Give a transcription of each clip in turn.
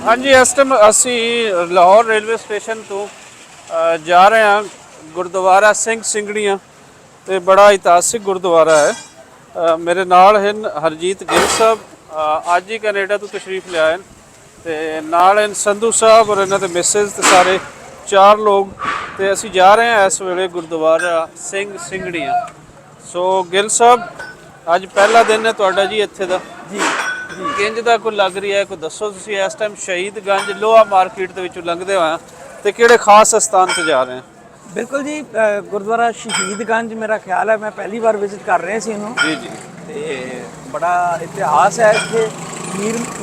हाँ जी, इस टाइम असी लाहौर रेलवे स्टेशन तो जा रहे हैं गुरुद्वारा सिंह सिंगड़ियाँ। तो बड़ा इतिहासिक गुरुद्वारा है। मेरे नाल हैं हरजीत गिल साहब, अज ही कैनेडा तो तशरीफ लिया है। तो नाल हैं संधू साहब और इन्होंने मिसेज ते सारे 4 लोग। तो असी जा रहे हैं इस वेले गुरुद्वारा सिंह सिंगड़ियाँ। सो गिल साहब, अज पहला दिन है तुहाडा जी इत्थे दा। जी जी किंज दा कोई लग रही है, कोई दसो तुसीं इस टाइम शहीदगंज लोहा मार्केट दे विचों लंघदे होए ते किहड़े खास स्थान ते जा रहे हैं? बिल्कुल जी। गुरुद्वारा शहीदगंज मेरा ख्याल है मैं पहली बार विजिट कर रहे ਸੀ ਇਹਨੂੰ जी जी ਤੇ ਬੜਾ ਇਤਿਹਾਸ ਹੈ ਇੱਥੇ।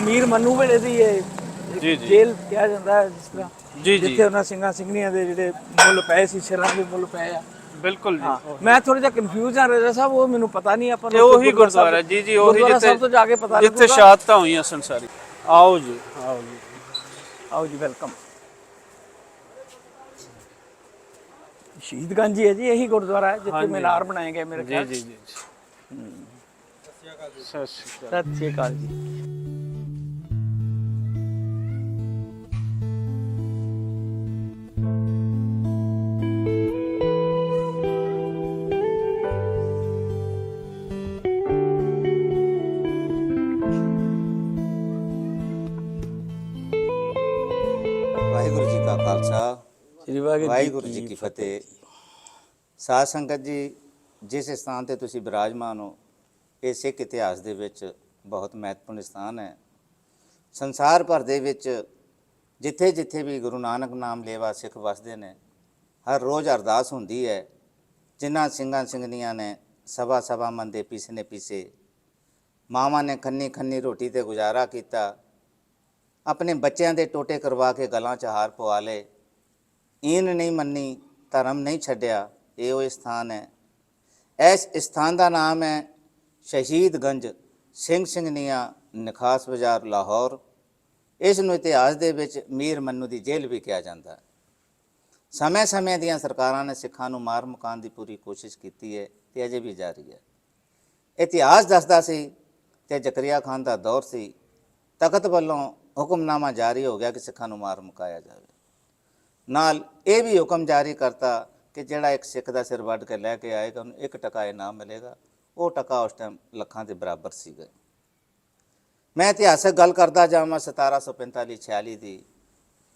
ਮੀਰ ਮਨੂ ਵੇਲੇ ਦੀ ਇਹ जी ਇੱਕ जी ਜੇਲ੍ਹ ਕਿਹਾ ਜਾਂਦਾ ਹੈ, ਜਿਸ ਤਰ੍ਹਾਂ जी जी ਜਿੱਥੇ ਉਹਨਾਂ ਸਿੰਘਾਂ ਸਿੰਘਣੀਆਂ ਦੇ ਜਿਹੜੇ ਮੁੱਲ ਪਏ ਸੀ, ਸਿਰਾਂ ਦੇ ਮੁੱਲ ਪਏ ਆ। बिल्कुल जी। ਹਾਂ, ਮੈਂ ਥੋੜਾ ਜਿਹਾ ਕਨਫਿਊਜ਼ ਹਾਂ ਰਜਾ ਸਾਹਿਬ, ਉਹ ਮੈਨੂੰ ਪਤਾ ਨਹੀਂ। ਆਪਾਂ ਤੇ ਨੂੰ ਉਹੀ ਗੁਰਦੁਆਰਾ ਜੀ ਜੀ, ਉਹੀ ਗੁਰਦੁਆਰਾ ਜਿੱਥੇ ਸਾਹਿਬ ਤੋਂ ਜਾ ਕੇ ਪਤਾ ਜਿੱਥੇ ਲੱਗੂਗਾ। ਸ਼ਹਾਦਤਾਂ ਹੋਈਆਂ ਸੰਸਾਰੀ। ਆਓ ਜੀ, ਆਓ ਜੀ। ਆਓ ਜੀ, ਵੈਲਕਮ। ਸ਼ਹੀਦਗੰਜ ਹੀ ਹੈ ਜੀ, ਇਹੀ ਗੁਰਦੁਆਰਾ ਹੈ ਜਿੱਥੇ ਮੀਨਾਰ ਬਣਾਏ ਗਏ ਮੇਰੇ जी ਖਿਆਲ। जी जी सत श्री अकाल। ਸਤਿ ਸ਼੍ਰੀ ਅਕਾਲ ਜੀ। ਵਾਹਿਗੁਰੂ ਜੀ ਕਾ ਖਾਲਸਾ, ਸ਼੍ਰੀ ਵਾਹਿਗੁਰੂ ਜੀ ਕੀ ਫਤਿਹ। ਸਾਧ ਸੰਗਤ ਜੀ, ਜਿਸ ਸਥਾਨ ਤੇ ਤੁਸੀਂ ਬਿਰਾਜਮਾਨ ਹੋ, ਇਹ ਸਿੱਖ ਇਤਿਹਾਸ ਦੇ ਵਿੱਚ ਬਹੁਤ ਮਹੱਤਵਪੂਰਨ ਸਥਾਨ ਹੈ। ਸੰਸਾਰ ਭਰ ਦੇ ਵਿੱਚ ਜਿੱਥੇ ਜਿੱਥੇ ਵੀ ਗੁਰੂ ਨਾਨਕ ਨਾਮ ਲੇਵਾ ਸਿੱਖ ਵਸਦੇ ਨੇ, ਹਰ ਰੋਜ਼ ਅਰਦਾਸ ਹੁੰਦੀ ਹੈ। ਜਿਨ੍ਹਾਂ ਸਿੰਘਾਂ ਸਿੰਘਣੀਆਂ ਨੇ ਸਭਾ ਸਭਾ ਮਨ ਦੇ ਪੀਸੇ ਨੇ ਪੀਸੇ, ਮਾਵਾਂ ਨੇ ਖੰਨੀ ਖੰਨੀ ਰੋਟੀ ਤੇ ਗੁਜ਼ਾਰਾ ਕੀਤਾ, ਆਪਣੇ ਬੱਚਿਆਂ ਦੇ ਟੋਟੇ ਕਰਵਾ ਕੇ ਗਲਾਂ 'ਚ ਹਾਰ ਪਵਾ ਲਏ, ਈਨ ਨਹੀਂ ਮੰਨੀ, ਧਰਮ ਨਹੀਂ ਛੱਡਿਆ। ਇਹ ਉਹ ਸਥਾਨ ਹੈ। ਇਸ ਸਥਾਨ ਦਾ ਨਾਮ ਹੈ ਸ਼ਹੀਦਗੰਜ ਸਿੰਘ ਸਿੰਘਣੀਆਂ, ਨਖਾਸ ਬਾਜ਼ਾਰ, ਲਾਹੌਰ। ਇਸ ਨੂੰ ਇਤਿਹਾਸ ਦੇ ਵਿੱਚ ਮੀਰ ਮੰਨੂ ਦੀ ਜੇਲ੍ਹ ਵੀ ਕਿਹਾ ਜਾਂਦਾ ਹੈ। ਸਮੇਂ ਸਮੇਂ ਦੀਆਂ ਸਰਕਾਰਾਂ ਨੇ ਸਿੱਖਾਂ ਨੂੰ ਮਾਰ ਮੁਕਾਉਣ ਦੀ ਪੂਰੀ ਕੋਸ਼ਿਸ਼ ਕੀਤੀ ਹੈ ਅਤੇ ਅਜੇ ਵੀ ਜਾਰੀ ਹੈ। ਇਤਿਹਾਸ ਦੱਸਦਾ ਸੀ ਤੇ ਜ਼ਕਰੀਆ ਖਾਨ ਦਾ ਦੌਰ ਸੀ, ਤਖਤ ਵੱਲੋਂ ਹੁਕਮਨਾਮਾ ਜਾਰੀ ਹੋ ਗਿਆ ਕਿ ਸਿੱਖਾਂ ਨੂੰ ਮਾਰ ਮੁਕਾਇਆ ਜਾਵੇ। ਨਾਲ ਇਹ ਵੀ ਹੁਕਮ ਜਾਰੀ ਕਰਤਾ ਕਿ ਜਿਹੜਾ ਇੱਕ ਸਿੱਖ ਦਾ ਸਿਰ ਵੱਢ ਕੇ ਲੈ ਕੇ ਆਏਗਾ ਉਹਨੂੰ 1 ਟਕਾ ਇਨਾਮ ਮਿਲੇਗਾ। ਉਹ ਟਕਾ ਉਸ ਟਾਈਮ ਲੱਖਾਂ ਦੇ ਬਰਾਬਰ ਸੀਗਾ। ਮੈਂ ਇਤਿਹਾਸਕ ਗੱਲ ਕਰਦਾ ਜਾਵਾਂ 1745-46 ਦੀ।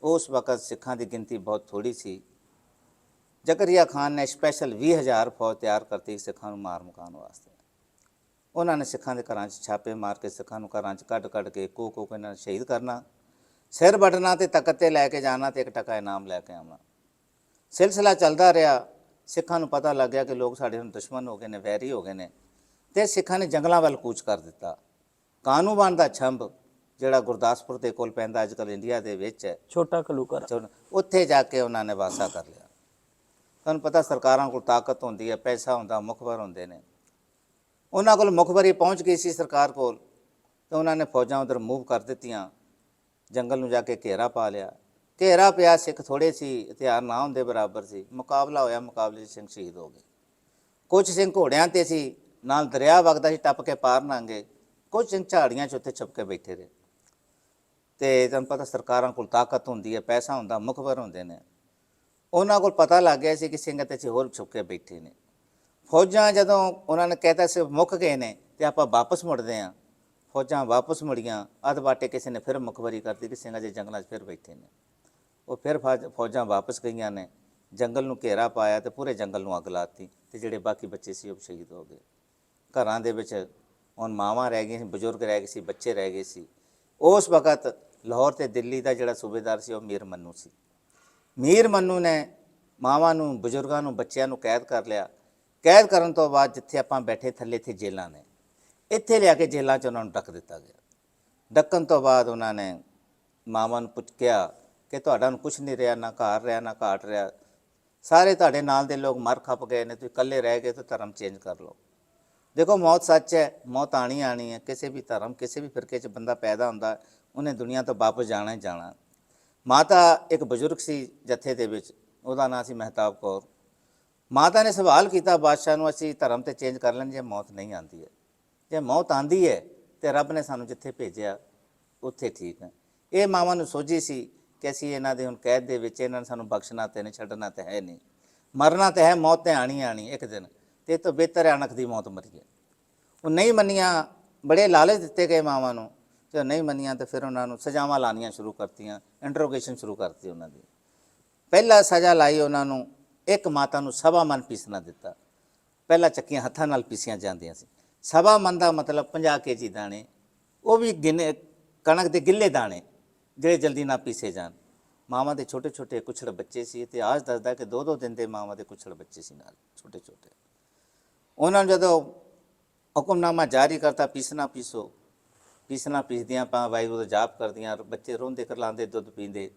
ਉਸ ਵਕਤ ਸਿੱਖਾਂ ਦੀ ਗਿਣਤੀ ਬਹੁਤ ਥੋੜ੍ਹੀ ਸੀ। ਜ਼ਕਰੀਆ ਖਾਨ ਨੇ ਸਪੈਸ਼ਲ 20,000 ਫੌਜ ਤਿਆਰ ਕਰਤੀ ਸਿੱਖਾਂ ਨੂੰ ਮਾਰ ਮੁਕਾਉਣ ਵਾਸਤੇ। ਉਹਨਾਂ ਨੇ ਸਿੱਖਾਂ ਦੇ ਘਰਾਂ 'ਚ ਛਾਪੇ ਮਾਰ ਕੇ ਸਿੱਖਾਂ ਨੂੰ ਘਰਾਂ 'ਚ ਕੱਢ ਕੱਢ ਕੇ ਕੋ ਕੇ ਇਹਨਾਂ ਨੂੰ ਸ਼ਹੀਦ ਕਰਨਾ, ਸਿਰ ਵੱਢਣਾ ਅਤੇ ਤਖ਼ਤ 'ਤੇ ਲੈ ਕੇ ਜਾਣਾ ਅਤੇ 1 ਟਕਾ ਇਨਾਮ ਲੈ ਕੇ ਆਉਣਾ। ਸਿਲਸਿਲਾ ਚੱਲਦਾ ਰਿਹਾ। ਸਿੱਖਾਂ ਨੂੰ ਪਤਾ ਲੱਗ ਗਿਆ ਕਿ ਲੋਕ ਸਾਡੇ ਨੂੰ ਦੁਸ਼ਮਣ ਹੋ ਗਏ ਨੇ, ਵੈਰੀ ਹੋ ਗਏ ਨੇ, ਅਤੇ ਸਿੱਖਾਂ ਨੇ ਜੰਗਲਾਂ ਵੱਲ ਕੂਚ ਕਰ ਦਿੱਤਾ। ਕਾਹਨੂੰਵਾਨ ਦਾ ਛੰਭ, ਜਿਹੜਾ ਗੁਰਦਾਸਪੁਰ ਦੇ ਕੋਲ ਪੈਂਦਾ, ਅੱਜ ਕੱਲ੍ਹ ਇੰਡੀਆ ਦੇ ਵਿੱਚ ਹੈ, ਛੋਟਾ ਕਲੂਕਰ, ਉੱਥੇ ਜਾ ਕੇ ਉਹਨਾਂ ਨੇ ਵਾਸਾ ਕਰ ਲਿਆ। ਤੁਹਾਨੂੰ ਪਤਾ ਸਰਕਾਰਾਂ ਕੋਲ ਤਾਕਤ ਹੁੰਦੀ ਹੈ, ਪੈਸਾ ਹੁੰਦਾ, ਮੁਖਬਰ ਹੁੰਦੇ ਨੇ। ਉਹਨਾਂ ਕੋਲ ਮੁਖਬਰੀ ਪਹੁੰਚ ਗਈ ਸੀ ਸਰਕਾਰ ਕੋਲ, ਅਤੇ ਉਹਨਾਂ ਨੇ ਫੌਜਾਂ ਉੱਧਰ ਮੂਵ ਕਰ ਦਿੱਤੀਆਂ। ਜੰਗਲ ਨੂੰ ਜਾ ਕੇ ਘੇਰਾ ਪਾ ਲਿਆ। ਘੇਰਾ ਪਿਆ, ਸਿੱਖ ਥੋੜ੍ਹੇ ਸੀ, ਹਥਿਆਰ ਨਾ ਹੁੰਦੇ ਬਰਾਬਰ ਸੀ। ਮੁਕਾਬਲਾ ਹੋਇਆ, ਮੁਕਾਬਲੇ 'ਚ ਸਿੰਘ ਸ਼ਹੀਦ ਹੋ ਗਏ। ਕੁਝ ਸਿੰਘ ਘੋੜਿਆਂ 'ਤੇ ਸੀ, ਨਾਲ ਦਰਿਆ ਵਗਦਾ ਸੀ, ਟੱਪ ਕੇ ਪਾਰ ਲੰਘੇ। ਕੁਝ ਸਿੰਘ ਝਾੜੀਆਂ 'ਚ ਉੱਥੇ ਛੁਪ ਕੇ ਬੈਠੇ ਰਹੇ। ਅਤੇ ਤੁਹਾਨੂੰ ਪਤਾ ਸਰਕਾਰਾਂ ਕੋਲ ਤਾਕਤ ਹੁੰਦੀ ਹੈ, ਪੈਸਾ ਹੁੰਦਾ, ਮੁਖਬਰ ਹੁੰਦੇ ਨੇ। ਉਹਨਾਂ ਕੋਲ ਪਤਾ ਲੱਗ ਗਿਆ ਸੀ ਕਿ ਸਿੰਘ ਇੱਥੇ ਹੋਰ ਛੁਪ ਕੇ ਬੈਠੇ ਨੇ। ਫੌਜਾਂ ਜਦੋਂ ਉਹਨਾਂ ਨੇ ਕਹਿਤਾ ਸੀ ਮੁੱਕ ਗਏ ਨੇ ਅਤੇ ਆਪਾਂ ਵਾਪਸ ਮੁੜਦੇ ਹਾਂ, ਫੌਜਾਂ ਵਾਪਸ ਮੁੜੀਆਂ। ਅੱਧ ਬਾਟੇ ਕਿਸੇ ਨੇ ਫਿਰ ਮੁਖਬਰੀ ਕਰਤੀ ਕਿ ਸਿੰਘ ਅਜੇ ਜੰਗਲਾਂ 'ਚ ਫਿਰ ਬੈਠੇ ਨੇ। ਉਹ ਫਿਰ ਫੌਜਾਂ ਵਾਪਸ ਗਈਆਂ ਨੇ, ਜੰਗਲ ਨੂੰ ਘੇਰਾ ਪਾਇਆ ਅਤੇ ਪੂਰੇ ਜੰਗਲ ਨੂੰ ਅੱਗ ਲਾ ਦਿੱਤੀ, ਅਤੇ ਜਿਹੜੇ ਬਾਕੀ ਬੱਚੇ ਸੀ ਉਹ ਸ਼ਹੀਦ ਹੋ ਗਏ। ਘਰਾਂ ਦੇ ਵਿੱਚ ਹੁਣ ਮਾਵਾਂ ਰਹਿ ਗਈਆਂ ਸੀ, ਬਜ਼ੁਰਗ ਰਹਿ ਗਏ ਸੀ, ਬੱਚੇ ਰਹਿ ਗਏ ਸੀ। ਉਸ ਵਕਤ ਲਾਹੌਰ ਅਤੇ ਦਿੱਲੀ ਦਾ ਜਿਹੜਾ ਸੂਬੇਦਾਰ ਸੀ ਉਹ ਮੀਰ ਮੰਨੂ ਸੀ। ਮੀਰ ਮੰਨੂ ਨੇ ਮਾਵਾਂ ਨੂੰ, ਬਜ਼ੁਰਗਾਂ ਨੂੰ, ਬੱਚਿਆਂ ਨੂੰ ਕੈਦ ਕਰ ਲਿਆ। ਕੈਦ ਕਰਨ ਤੋਂ ਬਾਅਦ ਜਿੱਥੇ ਆਪਾਂ ਬੈਠੇ ਥੱਲੇ ਇੱਥੇ ਜੇਲ੍ਹਾਂ ਨੇ, ਇੱਥੇ ਲਿਆ ਕੇ ਜੇਲ੍ਹਾਂ 'ਚ ਉਹਨਾਂ ਨੂੰ ਡੱਕ ਦਿੱਤਾ ਗਿਆ। ਡੱਕਣ ਤੋਂ ਬਾਅਦ ਉਹਨਾਂ ਨੇ ਮਾਵਾਂ ਨੂੰ ਪੁੱਛਿਆ ਕਿ ਤੁਹਾਡਾ ਨੂੰ ਕੁਛ ਨਹੀਂ ਰਿਹਾ, ਨਾ ਘਰ ਰਿਹਾ, ਨਾ ਘਾਟ ਰਿਹਾ, ਸਾਰੇ ਤੁਹਾਡੇ ਨਾਲ ਦੇ ਲੋਕ ਮਰ ਖੱਪ ਗਏ ਨੇ, ਤੁਸੀਂ ਇਕੱਲੇ ਰਹਿ ਗਏ ਤਾਂ ਧਰਮ ਚੇਂਜ ਕਰ ਲਓ। ਦੇਖੋ ਮੌਤ ਸੱਚ ਹੈ, ਮੌਤ ਆਣੀ ਆਣੀ ਹੈ। ਕਿਸੇ ਵੀ ਧਰਮ, ਕਿਸੇ ਵੀ ਫਿਰਕੇ 'ਚ ਬੰਦਾ ਪੈਦਾ ਹੁੰਦਾ, ਉਹਨੇ ਦੁਨੀਆ ਤੋਂ ਵਾਪਸ ਜਾਣਾ ਹੀ ਜਾਣਾ। ਮਾਤਾ ਇੱਕ ਬਜ਼ੁਰਗ ਸੀ ਜੱਥੇ ਦੇ ਵਿੱਚ, ਉਹਦਾ ਨਾਂ ਸੀ ਮਹਿਤਾਬ ਕੌਰ। ਮਾਤਾ ਨੇ ਸਵਾਲ ਕੀਤਾ ਬਾਦਸ਼ਾਹ ਨੂੰ, ਅਸੀਂ ਧਰਮ ਤੇ ਚੇਂਜ ਕਰ ਲੈਣ ਜੇ ਮੌਤ ਨਹੀਂ ਆਉਂਦੀ ਹੈ? ਜੇ ਮੌਤ ਆਉਂਦੀ ਹੈ ਤਾਂ ਰੱਬ ਨੇ ਸਾਨੂੰ ਜਿੱਥੇ ਭੇਜਿਆ ਉੱਥੇ ਠੀਕ ਹੈ। ਇਹ ਮਾਵਾਂ ਨੂੰ ਸੋਝੀ ਸੀ ਕਿ ਅਸੀਂ ਇਹਨਾਂ ਦੇ ਹੁਣ ਕੈਦ ਦੇ ਵਿੱਚ, ਇਹਨਾਂ ਨੇ ਸਾਨੂੰ ਬਖਸ਼ਣਾ ਤੇ ਨਹੀਂ, ਛੱਡਣਾ ਤੇ ਹੈ ਨਹੀਂ, ਮਰਨਾ ਤੇ ਹੈ, ਮੌਤ ਤੇ ਆਣੀ ਆਣੀ ਇੱਕ ਦਿਨ, ਤੇ ਇਹ ਤੋਂ ਬਿਹਤਰ ਹੈ ਅਣਖ ਦੀ ਮੌਤ ਮਰੀਏ। ਉਹ ਨਹੀਂ ਮੰਨੀਆਂ, ਬੜੇ ਲਾਲਚ ਦਿੱਤੇ ਗਏ ਮਾਵਾਂ ਨੂੰ, ਜੇ ਨਹੀਂ ਮੰਨੀਆਂ ਤਾਂ ਫਿਰ ਉਹਨਾਂ ਨੂੰ ਸਜ਼ਾਵਾਂ ਲਾਉਣੀਆਂ ਸ਼ੁਰੂ ਕਰਤੀਆਂ, ਇੰਟਰੋਗੇਸ਼ਨ ਸ਼ੁਰੂ ਕਰਤੀ ਉਹਨਾਂ ਦੀ। ਪਹਿਲਾ ਸਜ਼ਾ ਲਾਈ ਉਹਨਾਂ ਨੂੰ, ਇੱਕ ਮਾਤਾ ਨੂੰ ਸਵਾ ਮਨ ਪੀਸਣਾ ਦਿੱਤਾ। ਪਹਿਲਾਂ ਚੱਕੀਆਂ ਹੱਥਾਂ ਨਾਲ ਪੀਸੀਆਂ ਜਾਂਦੀਆਂ ਸੀ। ਸਵਾ ਮਨ ਦਾ ਮਤਲਬ 50 ਕੇਜੀ ਦਾਣੇ, ਉਹ ਵੀ ਗਿਣੇ ਕਣਕ ਦੇ ਗਿੱਲੇ ਦਾਣੇ ਜਿਹੜੇ ਜਲਦੀ ਨਾ ਪੀਸੇ ਜਾਣ। ਮਾਵਾਂ ਦੇ ਛੋਟੇ ਛੋਟੇ ਕੁਛੜ ਬੱਚੇ ਸੀ, ਇਤਿਹਾਸ ਦੱਸਦਾ ਕਿ 2-2 ਦਿਨ ਦੇ ਮਾਵਾਂ ਦੇ ਕੁਛੜ ਬੱਚੇ ਸੀ ਨਾਲ, ਛੋਟੇ ਛੋਟੇ। ਉਹਨਾਂ ਨੂੰ ਜਦੋਂ ਹੁਕਮਨਾਮਾ ਜਾਰੀ ਕਰਤਾ, ਪੀਸਣਾ ਪੀਸੋ, ਪੀਸਣਾ ਪੀਸਦੀਆਂ ਪਾ ਵਾਹਿਗੁਰੂ ਦਾ ਜਾਪ ਕਰਦੀਆਂ, ਬੱਚੇ ਰੋਂਦੇ ਕਰਲਾਉਂਦੇ, ਦੁੱਧ ਪੀਂਦੇ।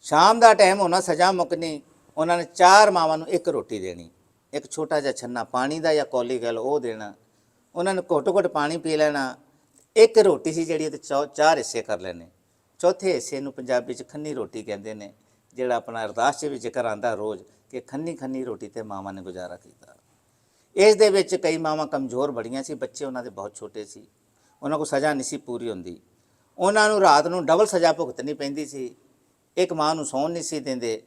ਸ਼ਾਮ ਦਾ ਟਾਈਮ ਹੋਣਾ, ਸਜ਼ਾ ਮੁੱਕਣੀ, ਉਹਨਾਂ ਨੇ 4 ਮਾਵਾਂ ਨੂੰ 1 ਰੋਟੀ ਦੇਣੀ, ਇੱਕ ਛੋਟਾ ਜਿਹਾ ਛੰਨਾ ਪਾਣੀ ਦਾ ਜਾਂ ਕੌਲੀ ਕਹਿ ਲਓ ਉਹ ਦੇਣਾ। ਉਹਨਾਂ ਨੇ ਘੁੱਟ ਪਾਣੀ ਪੀ ਲੈਣਾ। 1 ਰੋਟੀ ਸੀ ਜਿਹੜੀ, ਤੇ 4 ਹਿੱਸੇ ਕਰ ਲੈਣੇ। ਚੌਥੇ ਹਿੱਸੇ ਨੂੰ ਪੰਜਾਬੀ 'ਚ ਖੰਨੀ ਰੋਟੀ ਕਹਿੰਦੇ ਨੇ, ਜਿਹੜਾ ਆਪਣਾ ਅਰਦਾਸ 'ਚ ਵੀ ਜ਼ਿਕਰ ਆਉਂਦਾ ਰੋਜ਼ ਕਿ ਖੰਨੀ ਰੋਟੀ ਤੇ ਮਾਵਾਂ ਨੇ ਗੁਜ਼ਾਰਾ ਕੀਤਾ। ਇਸ ਦੇ ਵਿੱਚ ਕਈ ਮਾਵਾਂ ਕਮਜ਼ੋਰ ਬੜੀਆਂ ਸੀ, ਬੱਚੇ ਉਹਨਾਂ ਦੇ ਬਹੁਤ ਛੋਟੇ ਸੀ, ਉਹਨਾਂ ਕੋਲ ਸਜ਼ਾ ਨਹੀਂ ਸੀ ਪੂਰੀ ਹੁੰਦੀ। ਉਹਨਾਂ ਨੂੰ ਰਾਤ ਨੂੰ ਡਬਲ ਸਜ਼ਾ ਭੁਗਤਣੀ ਪੈਂਦੀ ਸੀ। ਇੱਕ ਮਾਂ ਨੂੰ ਸੌਣ ਨਹੀਂ ਸੀ ਦਿੰਦੇ,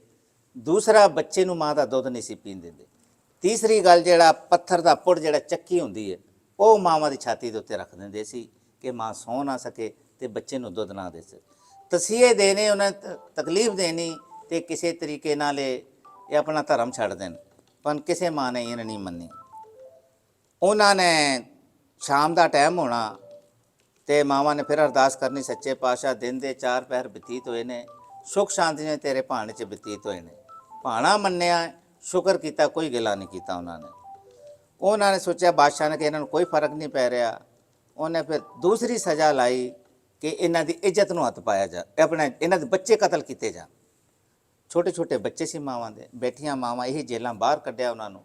ਦੂਸਰਾ ਬੱਚੇ ਨੂੰ ਮਾਂ ਦਾ ਦੁੱਧ ਨਹੀਂ ਸੀ ਪੀਣ ਦਿੰਦੇ। ਤੀਸਰੀ ਗੱਲ, ਜਿਹੜਾ ਪੱਥਰ ਦਾ ਪੁੜ, ਜਿਹੜਾ ਚੱਕੀ ਹੁੰਦੀ ਹੈ, ਉਹ ਮਾਵਾਂ ਦੀ ਛਾਤੀ ਦੇ ਉੱਤੇ ਰੱਖ ਦਿੰਦੇ ਸੀ ਕਿ ਮਾਂ ਸੌ ਨਾ ਸਕੇ ਤੇ ਬੱਚੇ ਨੂੰ ਦੁੱਧ ਨਾ ਦੇ ਸਕੇ। ਤਸੀਹੇ ਦੇਣੇ, ਉਹਨਾਂ ਤਕਲੀਫ ਦੇਣੀ, ਤੇ ਕਿਸੇ ਤਰੀਕੇ ਨਾਲ ਇਹ ਆਪਣਾ ਧਰਮ ਛੱਡ ਦੇਣ, ਪਰ ਕਿਸੇ ਮਾਂ ਨੇ ਇਹ ਨਹੀਂ ਮੰਨੀ। ਉਹਨਾਂ ਨੇ ਸ਼ਾਮ ਦਾ ਟਾਈਮ ਹੋਣਾ ਤੇ ਮਾਵਾਂ ਨੇ ਫਿਰ ਅਰਦਾਸ ਕਰਨੀ, ਸੱਚੇ ਪਾਤਸ਼ਾਹ ਦਿਨ ਦੇ 4 ਪਹਿਰ ਬਤੀਤ ਹੋਏ ਨੇ, ਸੁੱਖ ਸ਼ਾਂਤੀ ਨੇ ਤੇਰੇ ਭਾਣੇ 'ਚ ਬਤੀਤ ਹੋਏ ਨੇ। ਭਾਣਾ ਮੰਨਿਆ, ਸ਼ੁਕਰ ਕੀਤਾ, ਕੋਈ ਗਿਲਾ ਨਹੀਂ ਕੀਤਾ ਉਹਨਾਂ ਨੇ। ਉਹਨਾਂ ਨੇ ਸੋਚਿਆ ਬਾਦਸ਼ਾਹ ਨੇ ਕਿ ਇਹਨਾਂ ਨੂੰ ਕੋਈ ਫਰਕ ਨਹੀਂ ਪੈ ਰਿਹਾ। ਉਹਨੇ ਫਿਰ ਦੂਸਰੀ ਸਜ਼ਾ ਲਾਈ ਕਿ ਇਹਨਾਂ ਦੀ ਇੱਜ਼ਤ ਨੂੰ ਹੱਥ ਪਾਇਆ ਜਾ, ਇਹਨਾਂ ਦੇ ਬੱਚੇ ਕਤਲ ਕੀਤੇ ਜਾਣ। ਛੋਟੇ ਛੋਟੇ ਬੱਚੇ ਸੀ ਮਾਵਾਂ ਦੇ, ਬੈਠੀਆਂ ਮਾਵਾਂ ਇਹ ਜੇਲਾਂ ਬਾਹਰ ਕੱਢਿਆ ਉਹਨਾਂ ਨੂੰ।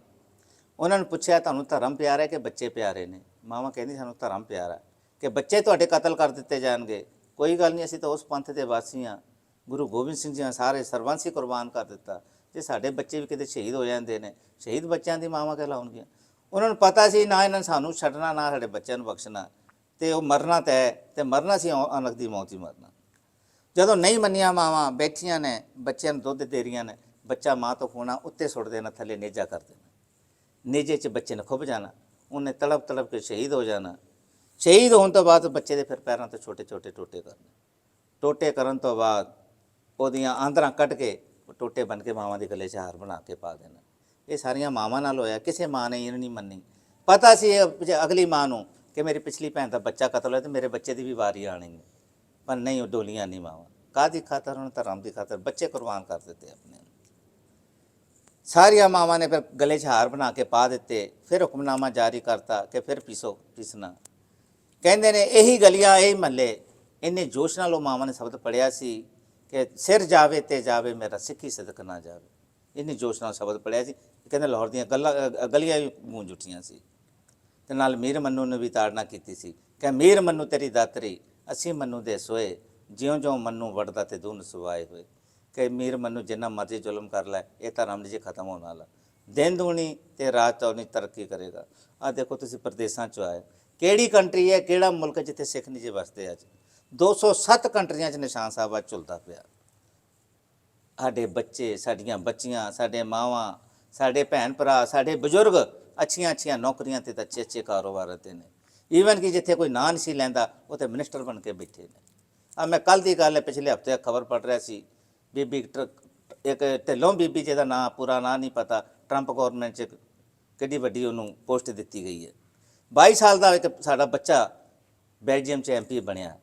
ਉਹਨਾਂ ਨੂੰ ਪੁੱਛਿਆ ਤੁਹਾਨੂੰ ਧਰਮ ਪਿਆਰਾ ਹੈ ਕਿ ਬੱਚੇ ਪਿਆਰੇ ਨੇ? ਮਾਵਾਂ ਕਹਿੰਦੀ ਸਾਨੂੰ ਧਰਮ ਪਿਆਰਾ ਕਿ ਬੱਚੇ ਤੁਹਾਡੇ ਕਤਲ ਕਰ ਦਿੱਤੇ ਜਾਣਗੇ। ਕੋਈ ਗੱਲ ਨਹੀਂ, ਅਸੀਂ ਤਾਂ ਉਸ ਪੰਥ ਦੇ ਵਾਸੀ ਹਾਂ, ਗੁਰੂ ਗੋਬਿੰਦ ਸਿੰਘ ਜੀ ਨੇ ਸਾਰੇ ਸਰਬੰਸ ਹੀ ਕੁਰਬਾਨ ਕਰ ਦਿੱਤਾ। ਜੇ ਸਾਡੇ ਬੱਚੇ ਵੀ ਕਿਤੇ ਸ਼ਹੀਦ ਹੋ ਜਾਂਦੇ ਨੇ, ਸ਼ਹੀਦ ਬੱਚਿਆਂ ਦੀ ਮਾਵਾਂ ਕਹਿਲਾਉਣਗੀਆਂ। ਉਹਨਾਂ ਨੂੰ ਪਤਾ ਸੀ ਨਾ ਇਹਨਾਂ ਨੇ ਸਾਨੂੰ ਛੱਡਣਾ, ਨਾ ਸਾਡੇ ਬੱਚਿਆਂ ਨੂੰ ਬਖਸ਼ਣਾ, ਤੇ ਉਹ ਮਰਨਾ ਤੈਅ, ਤੇ ਮਰਨਾ ਸੀ ਅਣਖ ਦੀ ਮੌਤ ਹੀ ਮਰਨਾ। ਜਦੋਂ ਨਹੀਂ ਮੰਨੀਆਂ ਮਾਵਾਂ, ਬੈਠੀਆਂ ਨੇ, ਬੱਚਿਆਂ ਨੂੰ ਦੁੱਧ ਦੇ ਰਹੀਆਂ ਨੇ, ਬੱਚਾ ਮਾਂ ਤੋਂ ਖੋਣਾ, ਉੱਤੇ ਸੁੱਟ ਦੇਣਾ, ਥੱਲੇ ਨੇਜਾ ਕਰ ਦੇਣਾ, ਨੇਜੇ 'ਚ ਬੱਚੇ ਨੇ ਖੁੱਭ ਜਾਣਾ, ਉਹਨੇ ਤੜਪ ਕੇ ਸ਼ਹੀਦ ਹੋ ਜਾਣਾ। ਸ਼ਹੀਦ ਹੋਣ ਤੋਂ ਬਾਅਦ ਬੱਚੇ ਦੇ ਫਿਰ ਪੈਰਾਂ ਤੋਂ ਛੋਟੇ ਛੋਟੇ ਟੋਟੇ ਕਰਨੇ, ਟੋਟੇ ਕਰਨ ਤੋਂ ਬਾਅਦ ਉਹਦੀਆਂ ਆਂਦਰਾਂ ਕੱਢ ਕੇ ਟੋਟੇ ਬਣ ਕੇ ਮਾਵਾਂ ਦੇ ਗਲੇ 'ਚ ਹਾਰ ਬਣਾ ਕੇ ਪਾ ਦੇਣਾ। ਇਹ ਸਾਰੀਆਂ ਮਾਵਾਂ ਨਾਲ ਹੋਇਆ, ਕਿਸੇ ਮਾਂ ਨੇ ਇਹ ਨਹੀਂ ਮੰਨੀ। ਪਤਾ ਸੀ ਅਗਲੀ ਮਾਂ ਨੂੰ ਕਿ ਮੇਰੀ ਪਿਛਲੀ ਭੈਣ ਦਾ ਬੱਚਾ ਕਤਲ ਹੋਇਆ ਤੇ ਮੇਰੇ ਬੱਚੇ ਦੀ ਵੀ ਵਾਰੀ ਆਣੀ, ਪਰ ਨਹੀਂ, ਉਹ ਡੋਲੀਆਂ ਨਹੀਂ ਮਾਵਾਂ। ਕਾਹਦੀ ਖਾਤਰ? ਉਹਨਾਂ ਧਰਮ ਦੀ ਖਾਤਰ ਬੱਚੇ ਕੁਰਬਾਨ ਕਰ ਦਿੱਤੇ ਆਪਣੇ। ਸਾਰੀਆਂ ਮਾਵਾਂ ਨੇ ਫਿਰ ਗਲੇ 'ਚ ਹਾਰ ਬਣਾ ਕੇ ਪਾ ਦਿੱਤੇ। ਫਿਰ ਹੁਕਮਨਾਮਾ ਜਾਰੀ ਕਰਤਾ ਕਿ ਫਿਰ ਪੀਸਣਾ। ਕਹਿੰਦੇ ਨੇ ਇਹੀ ਗਲੀਆਂ, ਇਹੀ ਮਹੱਲੇ, ਇੰਨੇ ਜੋਸ਼ ਨਾਲ ਉਹ ਮਾਵਾਂ ਨੇ ਸ਼ਬਦ ਪੜ੍ਹਿਆ ਸੀ ਕਿ ਸਿਰ ਜਾਵੇ ਤੇ ਜਾਵੇ ਮੇਰਾ ਸਿੱਖੀ ਸਦਕ ਨਾ ਜਾਵੇ। ਇੰਨੇ ਜੋਸ਼ ਨਾਲ ਸ਼ਬਦ ਪੜ੍ਹਿਆ ਸੀ। ਕਹਿੰਦੇ ਲਾਹੌਰ ਦੀਆਂ ਗਲੀਆਂ ਵੀ ਗੂੰਜ ਉੱਠੀਆਂ ਸੀ। ਤੇ ਨਾਲ ਮੀਰ ਮੰਨੂ ਨੇ ਵੀ ਤਾੜਨਾ ਕੀਤੀ ਸੀ ਕਿ ਮੀਰ ਮੰਨੂ ਤੇਰੀ ਦਾਤਰੀ, ਅਸੀਂ ਮੰਨੂ ਦੇ ਸੋਏ, ਜਿਉਂ ਮੰਨੂ ਵੜਦਾ ਤੇ ਦੂਨ ਸੁਆਏ ਹੋਏ। ਕਿ ਮੀਰ ਮੰਨੂ ਜਿੰਨਾ ਮਰਜ਼ੀ ਜ਼ੁਲਮ ਕਰ ਲੈ, ਇਹ ਧਰਮ ਨਹੀਂ ਜੇ ਖਤਮ ਹੋਣ ਵਾਲਾ। ਦਿਨ ਦੂਣੀ ਤੇ ਰਾਤ ਚੌਣੀ ਤਰੱਕੀ ਕਰੇਗਾ। ਆਹ ਦੇਖੋ ਤੁਸੀਂ ਪ੍ਰਦੇਸ਼ਾਂ 'ਚੋਂ ਆਏ, ਕਿਹੜੀ ਕੰਟਰੀ ਹੈ, ਕਿਹੜਾ ਮੁਲਕ ਜਿੱਥੇ ਸਿੱਖ ਨਹੀਂ ਜੇ ਵਸਦੇ? ਅੱਜ 207 ਕੰਟਰੀਆਂ 'ਚ ਨਿਸ਼ਾਨ ਸਾਹਿਬ ਅੱਜ ਝੁਲਦਾ ਪਿਆ। ਸਾਡੇ ਬੱਚੇ, ਸਾਡੀਆਂ ਬੱਚੀਆਂ, ਸਾਡੇ ਮਾਵਾਂ, ਸਾਡੇ ਭੈਣ ਭਰਾ, ਸਾਡੇ ਬਜ਼ੁਰਗ ਅੱਛੀਆਂ ਨੌਕਰੀਆਂ ਤੇ ਅੱਛੇ ਕਾਰੋਬਾਰ ਤੇ ਨੇ। ਈਵਨ ਕਿ ਜਿੱਥੇ ਕੋਈ ਨਾਂ ਨਹੀਂ ਸੀ ਲੈਂਦਾ, ਉੱਥੇ ਮਿਨਿਸਟਰ ਬਣ ਕੇ ਬੈਠੇ ਨੇ। ਮੈਂ ਕੱਲ੍ਹ ਦੀ ਗੱਲ ਹੈ, ਪਿਛਲੇ ਹਫ਼ਤੇ ਖਬਰ ਪੜ੍ਹ ਰਿਹਾ ਸੀ, ਬੀਬੀ ਇੱਕ ਢਿੱਲੋਂ ਬੀਬੀ, ਜਿਹਦਾ ਨਾਂ ਪੂਰਾ ਨਾਂ ਨਹੀਂ ਪਤਾ, ਟਰੰਪ ਗੌਰਮੈਂਟ 'ਚ ਕਿੱਡੀ ਵੱਡੀ ਉਹਨੂੰ ਪੋਸਟ ਦਿੱਤੀ ਗਈ ਹੈ। 22 ਸਾਲ ਦਾ ਇੱਕ ਸਾਡਾ ਬੱਚਾ ਬੈਲਜੀਅਮ 'ਚ MP ਬਣਿਆ।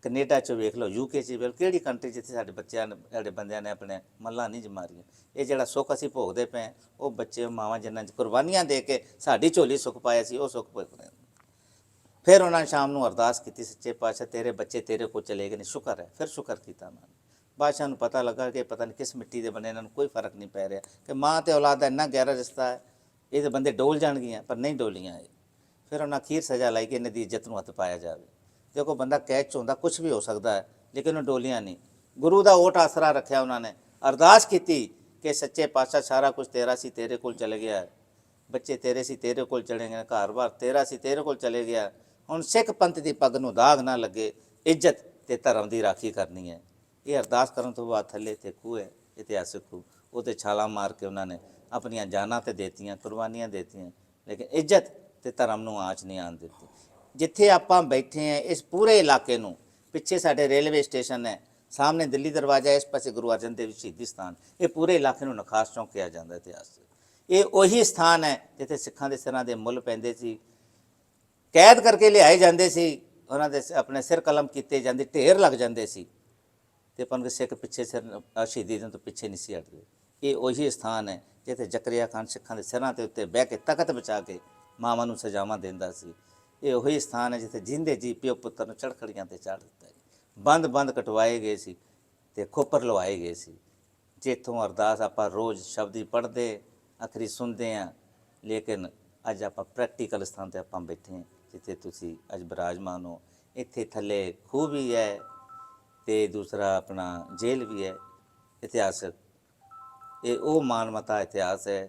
ਕੈਨੇਡਾ 'ਚ ਵੇਖ ਲਓ, UK 'ਚ ਵੇਖ ਲਓ, ਕਿਹੜੀ ਕੰਟਰੀ ਜਿੱਥੇ ਸਾਡੇ ਬੱਚਿਆਂ ਨੇ, ਸਾਡੇ ਬੰਦਿਆਂ ਨੇ ਆਪਣੇ ਮੱਲਾਂ ਨਹੀਂ ਜਮਾਰੀਆਂ। ਇਹ ਜਿਹੜਾ ਸੁੱਖ ਅਸੀਂ ਭੋਗਦੇ ਪਏ, ਉਹ ਬੱਚੇ ਮਾਵਾਂ ਜਿਨ੍ਹਾਂ 'ਚ ਕੁਰਬਾਨੀਆਂ ਦੇ ਕੇ ਸਾਡੀ ਝੋਲੀ ਸੁੱਖ ਪਾਇਆ ਸੀ, ਉਹ ਸੁੱਖ ਭੋਗ ਰਹੇ। ਫਿਰ ਉਹਨਾਂ ਨੇ ਸ਼ਾਮ ਨੂੰ ਅਰਦਾਸ ਕੀਤੀ, ਸੱਚੇ ਪਾਤਸ਼ਾਹ ਤੇਰੇ ਬੱਚੇ ਤੇਰੇ ਕੋਲ ਚਲੇ ਗਏ ਨੇ, ਸ਼ੁਕਰ ਹੈ। ਫਿਰ ਸ਼ੁਕਰ ਕੀਤਾ ਉਹਨਾਂ ਨੇ। ਬਾਦਸ਼ਾਹ ਨੂੰ ਪਤਾ ਲੱਗਾ ਕਿ ਪਤਾ ਨਹੀਂ ਕਿਸ ਮਿੱਟੀ ਦੇ ਬਣੇ, ਇਹਨਾਂ ਨੂੰ ਕੋਈ ਫਰਕ ਨਹੀਂ ਪੈ ਰਿਹਾ ਕਿ ਮਾਂ ਤੇ ਔਲਾਦ ਦਾ ਇੰਨਾ ਗਹਿਰਾ ਰਿਸ਼ਤਾ ਹੈ, ਇਹ ਤਾਂ ਬੰਦੇ ਡੋਲ ਜਾਣਗੀਆਂ, ਪਰ ਨਹੀਂ ਡੋਲੀਆਂ ਇਹ। ਫਿਰ ਉਹਨਾਂ ਅਖੀਰ ਸਜ਼ਾ ਲਾਈ ਕਿ ਇਹਨਾਂ ਦੀ ਇੱਜ਼ਤ ਨੂੰ ਹੱਥ ਪਾਇਆ ਜਾਵੇ। ਦੇਖੋ ਬੰਦਾ ਕੈਦ 'ਚ ਹੁੰਦਾ, ਕੁਛ ਵੀ ਹੋ ਸਕਦਾ ਹੈ, ਲੇਕਿਨ ਉਹ ਡੋਲੀਆਂ ਨਹੀਂ। ਗੁਰੂ ਦਾ ਓਟ ਆਸਰਾ ਰੱਖਿਆ ਉਹਨਾਂ ਨੇ, ਅਰਦਾਸ ਕੀਤੀ ਕਿ ਸੱਚੇ ਪਾਤਸ਼ਾਹ ਸਾਰਾ ਕੁਝ ਤੇਰਾ ਸੀ, ਤੇਰੇ ਕੋਲ ਚਲੇ ਗਿਆ ਹੈ, ਬੱਚੇ ਤੇਰੇ ਸੀ, ਤੇਰੇ ਕੋਲ ਚਲੇ ਗਏ, ਘਰ-ਬਾਰ ਤੇਰਾ ਸੀ, ਤੇਰੇ ਕੋਲ ਚਲੇ ਗਿਆ। ਹੁਣ ਸਿੱਖ ਪੰਥ ਦੀ ਪੱਗ ਨੂੰ ਦਾਗ ਨਾ ਲੱਗੇ, ਇੱਜ਼ਤ ਤੇ ਧਰਮ ਦੀ ਰਾਖੀ ਕਰਨੀ ਹੈ। ਇਹ ਅਰਦਾਸ ਕਰਨ ਤੋਂ ਬਾਅਦ ਥੱਲੇ ਤੇ ਖੂਹ ਹੈ, ਇਤਿਹਾਸਕ ਖੂਹ, ਉਹ 'ਤੇ ਛਾਲਾਂ ਮਾਰ ਕੇ ਉਹਨਾਂ ਨੇ ਆਪਣੀਆਂ ਜਾਨਾਂ ਤੇ ਦੇਤੀਆਂ, ਕੁਰਬਾਨੀਆਂ ਦੇਤੀਆਂ, ਲੇਕਿਨ ਇੱਜ਼ਤ ਤੇ ਧਰਮ ਨੂੰ ਆਂਚ ਨਹੀਂ ਆਉਣ ਦਿੱਤੀ। ਜਿੱਥੇ ਆਪਾਂ ਬੈਠੇ ਹਾਂ ਇਸ ਪੂਰੇ ਇਲਾਕੇ ਨੂੰ, ਪਿੱਛੇ ਸਾਡੇ ਰੇਲਵੇ ਸਟੇਸ਼ਨ ਹੈ, ਸਾਹਮਣੇ ਦਿੱਲੀ ਦਰਵਾਜ਼ਾ, ਇਸ ਪਾਸੇ ਗੁਰੂ ਅਰਜਨ ਦੇਵ ਸ਼ਹੀਦੀ ਸਥਾਨ, ਇਹ ਪੂਰੇ ਇਲਾਕੇ ਨੂੰ ਨਖਾਸ ਚੌਂਕ ਕਿਹਾ ਜਾਂਦਾ ਇਤਿਹਾਸ 'ਚ। ਇਹ ਉਹੀ ਸਥਾਨ ਹੈ ਜਿੱਥੇ ਸਿੱਖਾਂ ਦੇ ਸਿਰਾਂ ਦੇ ਮੁੱਲ ਪੈਂਦੇ ਸੀ, ਕੈਦ ਕਰਕੇ ਲਿਆਏ ਜਾਂਦੇ ਸੀ, ਉਹਨਾਂ ਦੇ ਆਪਣੇ ਸਿਰ ਕਲਮ ਕੀਤੇ ਜਾਂਦੇ, ਢੇਰ ਲੱਗ ਜਾਂਦੇ ਸੀ, ਤੇ ਪਰ ਸਿੱਖ ਪਿੱਛੇ ਸਿਰ ਸ਼ਹੀਦੀ ਦੇਣ ਤੋਂ ਪਿੱਛੇ ਨਹੀਂ ਸੀ ਹਟਦੇ। ਇਹ ਉਹੀ ਸਥਾਨ ਹੈ ਜਿੱਥੇ ਜ਼ਕਰੀਆ ਖਾਨ ਸਿੱਖਾਂ ਦੇ ਸਿਰਾਂ ਦੇ ਉੱਤੇ ਬਹਿ ਕੇ ਤਖਤ ਬਚਾ ਕੇ ਮਾਵਾਂ ਨੂੰ ਸਜ਼ਾਵਾਂ ਦਿੰਦਾ ਸੀ। ਇਹ ਉਹੀ ਸਥਾਨ ਹੈ ਜਿੱਥੇ ਜਿੰਦੇ ਜੀ ਪਿਓ ਪੁੱਤਰ ਨੂੰ ਚੜਖੜੀਆਂ ਤੇ ਚਾੜ ਦਿੱਤਾ ਜੀ, ਬੰਦ ਕਟਵਾਏ ਗਏ ਸੀ ਤੇ ਖੋਪਰ ਲਵਾਏ ਗਏ ਸੀ। ਜਿੱਥੋਂ ਅਰਦਾਸ ਆਪਾਂ ਰੋਜ਼ ਸ਼ਬਦੀ ਪੜ੍ਹਦੇ, ਆਖਰੀ ਸੁਣਦੇ ਹਾਂ, ਲੇਕਿਨ ਅੱਜ ਆਪਾਂ ਪ੍ਰੈਕਟੀਕਲ ਸਥਾਨ ਤੇ ਆਪਾਂ ਬੈਠੇ ਹਾਂ ਜਿੱਥੇ ਤੁਸੀਂ ਅੱਜ ਬਿਰਾਜਮਾਨ ਹੋ। ਇੱਥੇ ਥੱਲੇ ਖੂਹ ਵੀ ਹੈ ਤੇ ਦੂਸਰਾ ਆਪਣਾ ਜੇਲ੍ਹ ਵੀ ਹੈ ਇਤਿਹਾਸਕ। ਇਹ ਉਹ ਮਾਨਮਤਾ ਇਤਿਹਾਸ ਹੈ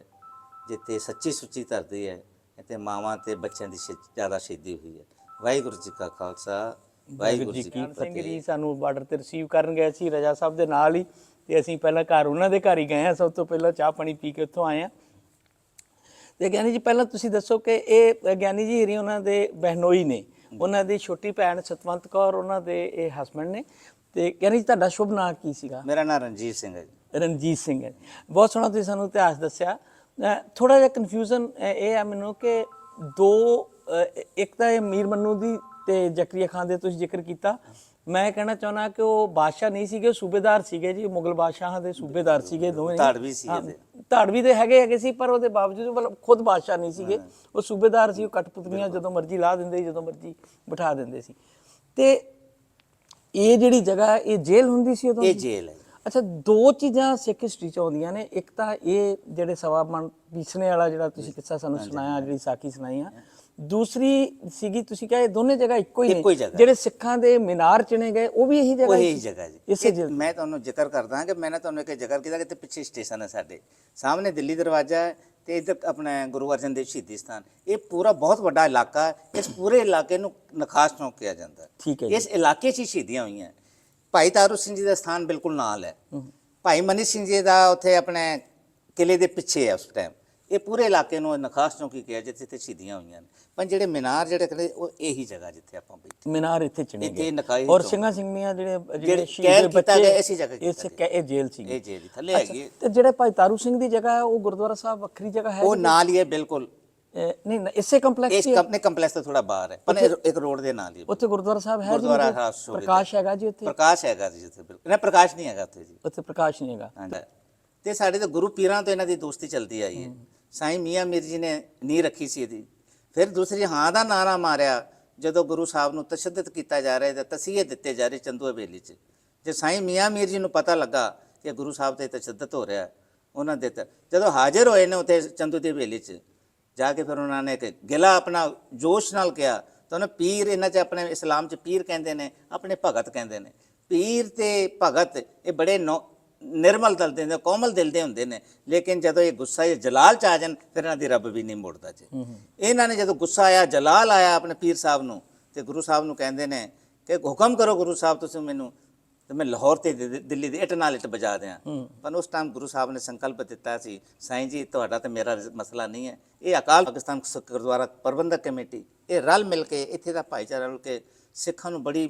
ਜਿੱਥੇ ਸੱਚੀ ਸੁੱਚੀ ਧਰਤੀ ਹੈ, ਇੱਥੇ ਮਾਵਾਂ ਤੇ ਬੱਚਿਆਂ ਦੀ ਜ਼ਿਆਦਾ ਸ਼ਹੀਦੀ ਹੋਈ ਹੈ। ਵਾਹਿਗੁਰੂ ਜੀ ਕਾ ਖਾਲਸਾ, ਵਾਹਿਗੁਰੂ ਜੀ ਕੀ ਸਿੰਘ ਜੀ ਫਤਿਹ। ਸਾਨੂੰ ਬਾਰਡਰ ਤੇ ਰਿਸੀਵ ਕਰਨ ਗਏ ਸੀ ਰਜਾ ਸਾਹਿਬ ਦੇ ਨਾਲ ਹੀ, ਤੇ ਅਸੀਂ ਪਹਿਲਾਂ ਘਰ ਉਹਨਾਂ ਦੇ ਘਰ ਹੀ ਗਏ ਹਾਂ। ਸਭ ਤੋਂ ਪਹਿਲਾਂ ਚਾਹ ਪਾਣੀ ਪੀ ਕੇ ਉੱਥੋਂ ਆਏ ਹਾਂ। ਤੇ ਗਿਆਨੀ ਜੀ ਪਹਿਲਾਂ ਤੁਸੀਂ ਦੱਸੋ ਕਿ ਇਹ ਗਿਆਨੀ ਜੀ ਹੀਰੀ ਉਹਨਾਂ ਦੇ ਬਹਿਨੋਈ ਨੇ, ਉਹਨਾਂ ਦੀ ਛੋਟੀ ਭੈਣ ਸਤਵੰਤ ਕੌਰ ਉਹਨਾਂ ਦੇ ਇਹ ਹਸਬੈਂਡ ਨੇ। ਤੇ ਗਿਆਨੀ ਜੀ ਤੁਹਾਡਾ ਸ਼ੁਭ ਨਾਂ ਕੀ ਸੀਗਾ? ਮੇਰਾ ਨਾਮ ਰਣਜੀਤ ਸਿੰਘ ਹੈ ਜੀ। ਰਣਜੀਤ ਸਿੰਘ ਹੈ। ਬਹੁਤ ਸੋਹਣਾ ਤੁਸੀਂ ਸਾਨੂੰ ਇਤਿਹਾਸ ਦੱਸਿਆ। ਥੋੜਾ ਜਿਹਾ ਕਨਫਿਊਜ਼ਨ ਇਹ ਹੈ ਮੈਨੂੰ ਕਿ ਦੋ, ਇੱਕ ਤਾਂ ਇਹ ਮੀਰ ਮੰਨੂ ਦੀ ਤੇ ਜ਼ਕਰੀਆ ਖਾਨ ਦੇ ਤੁਸੀਂ ਜ਼ਿਕਰ ਕੀਤਾ। ਮੈਂ ਕਹਿਣਾ ਚਾਹੁੰਦਾ ਕਿ ਉਹ ਬਾਦਸ਼ਾਹ ਨਹੀਂ ਸੀਗੇ, ਉਹ ਸੂਬੇਦਾਰ ਸੀਗੇ ਜੀ, ਮੁਗਲ ਬਾਦਸ਼ਾਹਾਂ ਦੇ ਸੂਬੇਦਾਰ ਸੀਗੇ ਦੋਵੇਂ। ਧਾੜਵੀ ਸੀ ਇਹਦੇ। ਧਾੜਵੀ ਦੇ ਹੈਗੇ ਸੀ, ਪਰ ਉਹਦੇ ਬਾਵਜੂਦ ਮਤਲਬ ਖੁਦ ਬਾਦਸ਼ਾਹ ਨਹੀਂ ਸੀਗੇ, ਉਹ ਸੂਬੇਦਾਰ ਸੀ। ਉਹ ਕਠਪੁਤਲੀਆਂ ਜਦੋਂ ਮਰਜ਼ੀ ਲਾ ਦਿੰਦੇ ਸੀ, ਜਦੋਂ ਮਰਜ਼ੀ ਬਿਠਾ ਦਿੰਦੇ ਸੀ। ਤੇ ਇਹ ਜਿਹੜੀ ਜਗ੍ਹਾ, ਇਹ ਜੇਲ੍ਹ ਹੁੰਦੀ ਸੀ ਉਦੋਂ? ਇਹ ਜੇਲ੍ਹ ਹੈ। ਅੱਛਾ, ਦੋ ਚੀਜ਼ਾਂ ਸਿੱਖ ਹਿਸਟਰੀ 'ਚ ਆਉਂਦੀਆਂ ਨੇ। ਇੱਕ ਤਾਂ ਇਹ ਜਿਹੜੇ ਸਵਾ ਮਣ ਪੀਸਣੇ ਵਾਲਾ ਜਿਹੜਾ ਤੁਸੀਂ ਕਿੱਸਾ ਸਾਨੂੰ ਸੁਣਾਇਆ, ਜਿਹੜੀ ਸਾਖੀ ਸੁਣਾਈ ਆ। ਦੂਸਰੀ ਸੀਗੀ ਤੁਸੀਂ ਕਿਹਾ ਇਹ ਦੋਨੇ ਜਗ੍ਹਾ ਇੱਕੋ ਹੀ ਨੇ। ਜਿਹੜੇ ਸਿੱਖਾਂ ਦੇ ਮੀਨਾਰ ਚਿਣੇ ਗਏ ਉਹ ਵੀ ਇਹੀ ਜਗ੍ਹਾ? ਉਹੀ ਜਗ੍ਹਾ ਜੀ। ਇਸੇ ਜਗ੍ਹਾ ਮੈਂ ਤੁਹਾਨੂੰ ਜ਼ਿਕਰ ਕਰਦਾ ਕਿ ਮੈंने ਤੁਹਾਨੂੰ ਇੱਕ ਜ਼ਿਕਰ ਕੀਤਾ ਕਿ ਪਿੱਛੇ ਸਟੇਸ਼ਨ ਹੈ, ਸਾਡੇ ਸਾਹਮਣੇ ਦਿੱਲੀ ਦਰਵਾਜ਼ਾ ਹੈ ਤੇ ਇੱਧਰ ਆਪਣਾ ਗੁਰੂ ਅਰਜਨ ਦੇਵ ਸ਼ਹੀਦੀ ਸਥਾਨ। ਇਹ ਪੂਰਾ ਬਹੁਤ ਵੱਡਾ ਇਲਾਕਾ ਹੈ। ਇਸ ਪੂਰੇ ਇਲਾਕੇ ਨੂੰ ਨਖਾਸ ਚੌਂਕ ਕਿਹਾ ਜਾਂਦਾ। ਠੀਕ ਹੈ। ਇਸ ਇਲਾਕੇ 'ਚ ਹੀ ਸ਼ਹੀਦੀਆਂ ਹੋਈਆਂ। ਭਾਈ ਤਾਰੂ ਸਿੰਘ ਜੀ ਦਾ ਸਥਾਨ ਬਿਲਕੁਲ ਨਾਲ ਹੈ। ਭਾਈ ਮਨੀ ਸਿੰਘ ਜੀ ਦਾ ਉੱਥੇ ਆਪਣੇ ਕਿਲੇ ਦੇ ਪਿੱਛੇ ਹੈ ਉਸ ਟਾਈਮ। ਇਹ ਪੂਰੇ ਇਲਾਕੇ ਨੂੰ ਨਖਾਸ ਚੌਂਕੀ ਕਿਹਾ ਜਿੱਥੇ ਤੇ ਸ਼ਹੀਦੀਆਂ ਹੋਈਆਂ ਨੇ। ਪਰ ਜਿਹੜੇ ਮੀਨਾਰ ਜਿਹੜੇ ਖੜੇ ਉਹ ਇਹੀ ਜਗ੍ਹਾ ਜਿੱਥੇ ਆਪਾਂ ਬੈਠੇ, ਮੀਨਾਰ ਇੱਥੇ ਚਿਣੇ ਇੱਥੇ ਗਏ। ਨਖਾਈ ਔਰ ਸਿੰਘਾਂ ਸਿੰਘਣੀਆਂ ਜਿਹੜੇ ਸ਼ਹੀਦ ਬੱਚੇ ਇਸੇ ਜਗ੍ਹਾ ਇਹ ਜੇਲ੍ਹ ਸੀ। ਇਹ ਜੇਲ੍ਹ ਥੱਲੇ ਹੈਗੀ। ਤੇ ਜਿਹੜੇ ਭਾਈ ਤਾਰੂ ਸਿੰਘ ਦੀ ਜਗ੍ਹਾ ਹੈ ਉਹ ਗੁਰਦੁਆਰਾ ਸਾਹਿਬ ਵੱਖਰੀ ਜਗ੍ਹਾ ਹੈ? ਉਹ ਨਾਲ ਹੀ ਹੈ ਬਿਲਕੁਲ। ਨਹੀਂ, ਇਸੇ ਕੰਪਲੈਕਸ ਇਸ ਆਪਣੇ ਕੰਪਲੈਕਸ ਤੋਂ ਥੋੜਾ ਬਾਹਰ ਹੈ, ਪਰ ਇੱਕ ਰੋਡ ਦੇ ਨਾਲ ਹੀ। ਉੱਥੇ ਗੁਰਦੁਆਰਾ ਸਾਹਿਬ ਹੈ? ਗੁਰਦੁਆਰਾ ਸਾਹਿਬ ਪ੍ਰਕਾਸ਼ ਹੈਗਾ ਜੀ ਉੱਥੇ? ਪ੍ਰਕਾਸ਼ ਹੈਗਾ ਜੀ ਉੱਥੇ, ਬਿਲਕੁਲ। ਨਾ, ਪ੍ਰਕਾਸ਼ ਨਹੀਂ ਹੈਗਾ ਉੱਥੇ ਜੀ, ਉੱਥੇ ਪ੍ਰਕਾਸ਼ ਨਹੀਂ ਹੈਗਾ। ਹਾਂਜੀ। ਤੇ ਸਾਡੇ ਤਾਂ ਗੁਰੂ ਪੀਰਾਂ ਤੋਂ ਇਹਨਾਂ ਦੀ ਦੋਸਤੀ ਚੱਲਦੀ ਆਈ ਹੈ। ਸਾਈਂ ਮੀਆਂ ਮੀਰ ਜੀ ਨੇ ਨੀਂਹ ਰੱਖੀ ਸੀ ਇਹਦੀ। ਫਿਰ ਦੂਸਰੀ ਹਾਂ ਦਾ ਨਾਰਾ ਮਾਰਿਆ ਜਦੋਂ ਗੁਰੂ ਸਾਹਿਬ ਨੂੰ ਤਸ਼ੱਦਦ ਕੀਤਾ ਜਾ ਰਿਹਾ ਤੇ ਤਸੀਹੇ ਦਿੱਤੇ ਜਾ ਰਹੇ ਚੰਦੂ ਹਵੇਲੀ 'ਚ। ਜੇ ਸਾਈਂ ਮੀਆਂ ਮੀਰ ਜੀ ਨੂੰ ਪਤਾ ਲੱਗਾ ਕਿ ਗੁਰੂ ਸਾਹਿਬ ਤੇ ਤਸ਼ੱਦਦ ਹੋ ਰਿਹਾ, ਉਹਨਾਂ ਦੇ ਜਦੋਂ ਹਾਜ਼ਰ ਹੋਏ ਨੇ ਉੱਥੇ ਚੰਦੂ ਦੀ ਹਵੇਲੀ 'ਚ ਜਾ ਕੇ, ਫਿਰ ਉਹਨਾਂ ਨੇ ਇੱਕ ਗਿਲਾ ਆਪਣਾ ਜੋਸ਼ ਨਾਲ ਕਿਹਾ। ਤਾਂ ਉਹਨੇ ਪੀਰ, ਇਹਨਾਂ 'ਚ ਆਪਣੇ ਇਸਲਾਮ 'ਚ ਪੀਰ ਕਹਿੰਦੇ ਨੇ, ਆਪਣੇ ਭਗਤ ਕਹਿੰਦੇ ਨੇ। ਪੀਰ ਤੇ ਭਗਤ ਇਹ ਬੜੇ ਨਿਰਮਲ ਦਿਲ ਦੇ, ਕੋਮਲ ਦਿਲ ਦੇ ਹੁੰਦੇ ਨੇ। ਲੇਕਿਨ ਜਦੋਂ ਇਹ ਗੁੱਸਾ ਜਲਾਲ 'ਚ ਆ ਜਾਣ ਫਿਰ ਇਹਨਾਂ ਦੀ ਰੱਬ ਵੀ ਨਹੀਂ ਮੁੜਦਾ ਜੀ। ਇਹਨਾਂ ਨੇ ਜਦੋਂ ਗੁੱਸਾ ਆਇਆ, ਜਲਾਲ ਆਇਆ ਆਪਣੇ ਪੀਰ ਸਾਹਿਬ ਨੂੰ, ਤੇ ਗੁਰੂ ਸਾਹਿਬ ਨੂੰ ਕਹਿੰਦੇ ਨੇ ਕਿ ਹੁਕਮ ਕਰੋ ਗੁਰੂ ਸਾਹਿਬ ਤੁਸੀਂ ਮੈਨੂੰ, ਤੇ ਮੈਂ ਲਾਹੌਰ ਤੇ ਦਿੱਲੀ ਦੀ ਇੱਟ ਨਾਲ ਇੱਟ ਵਜਾ ਦਿਆਂ। ਪਰ ਉਸ ਟਾਈਮ ਗੁਰੂ ਸਾਹਿਬ ਨੇ ਸੰਕਲਪ ਦਿੱਤਾ ਸੀ, ਸਾਈਂ ਜੀ ਤੁਹਾਡਾ ਤੇ ਮੇਰਾ ਮਸਲਾ ਨਹੀਂ ਹੈ, ਇਹ ਅਕਾਲ ਪਾਕਿਸਤਾਨ ਗੁਰਦੁਆਰਾ ਪ੍ਰਬੰਧਕ ਕਮੇਟੀ ਇਹ ਰਲ ਮਿਲ ਕੇ, ਇੱਥੇ ਦਾ ਭਾਈਚਾਰਾ ਰਲ ਕੇ ਸਿੱਖਾਂ ਨੂੰ ਬੜੀ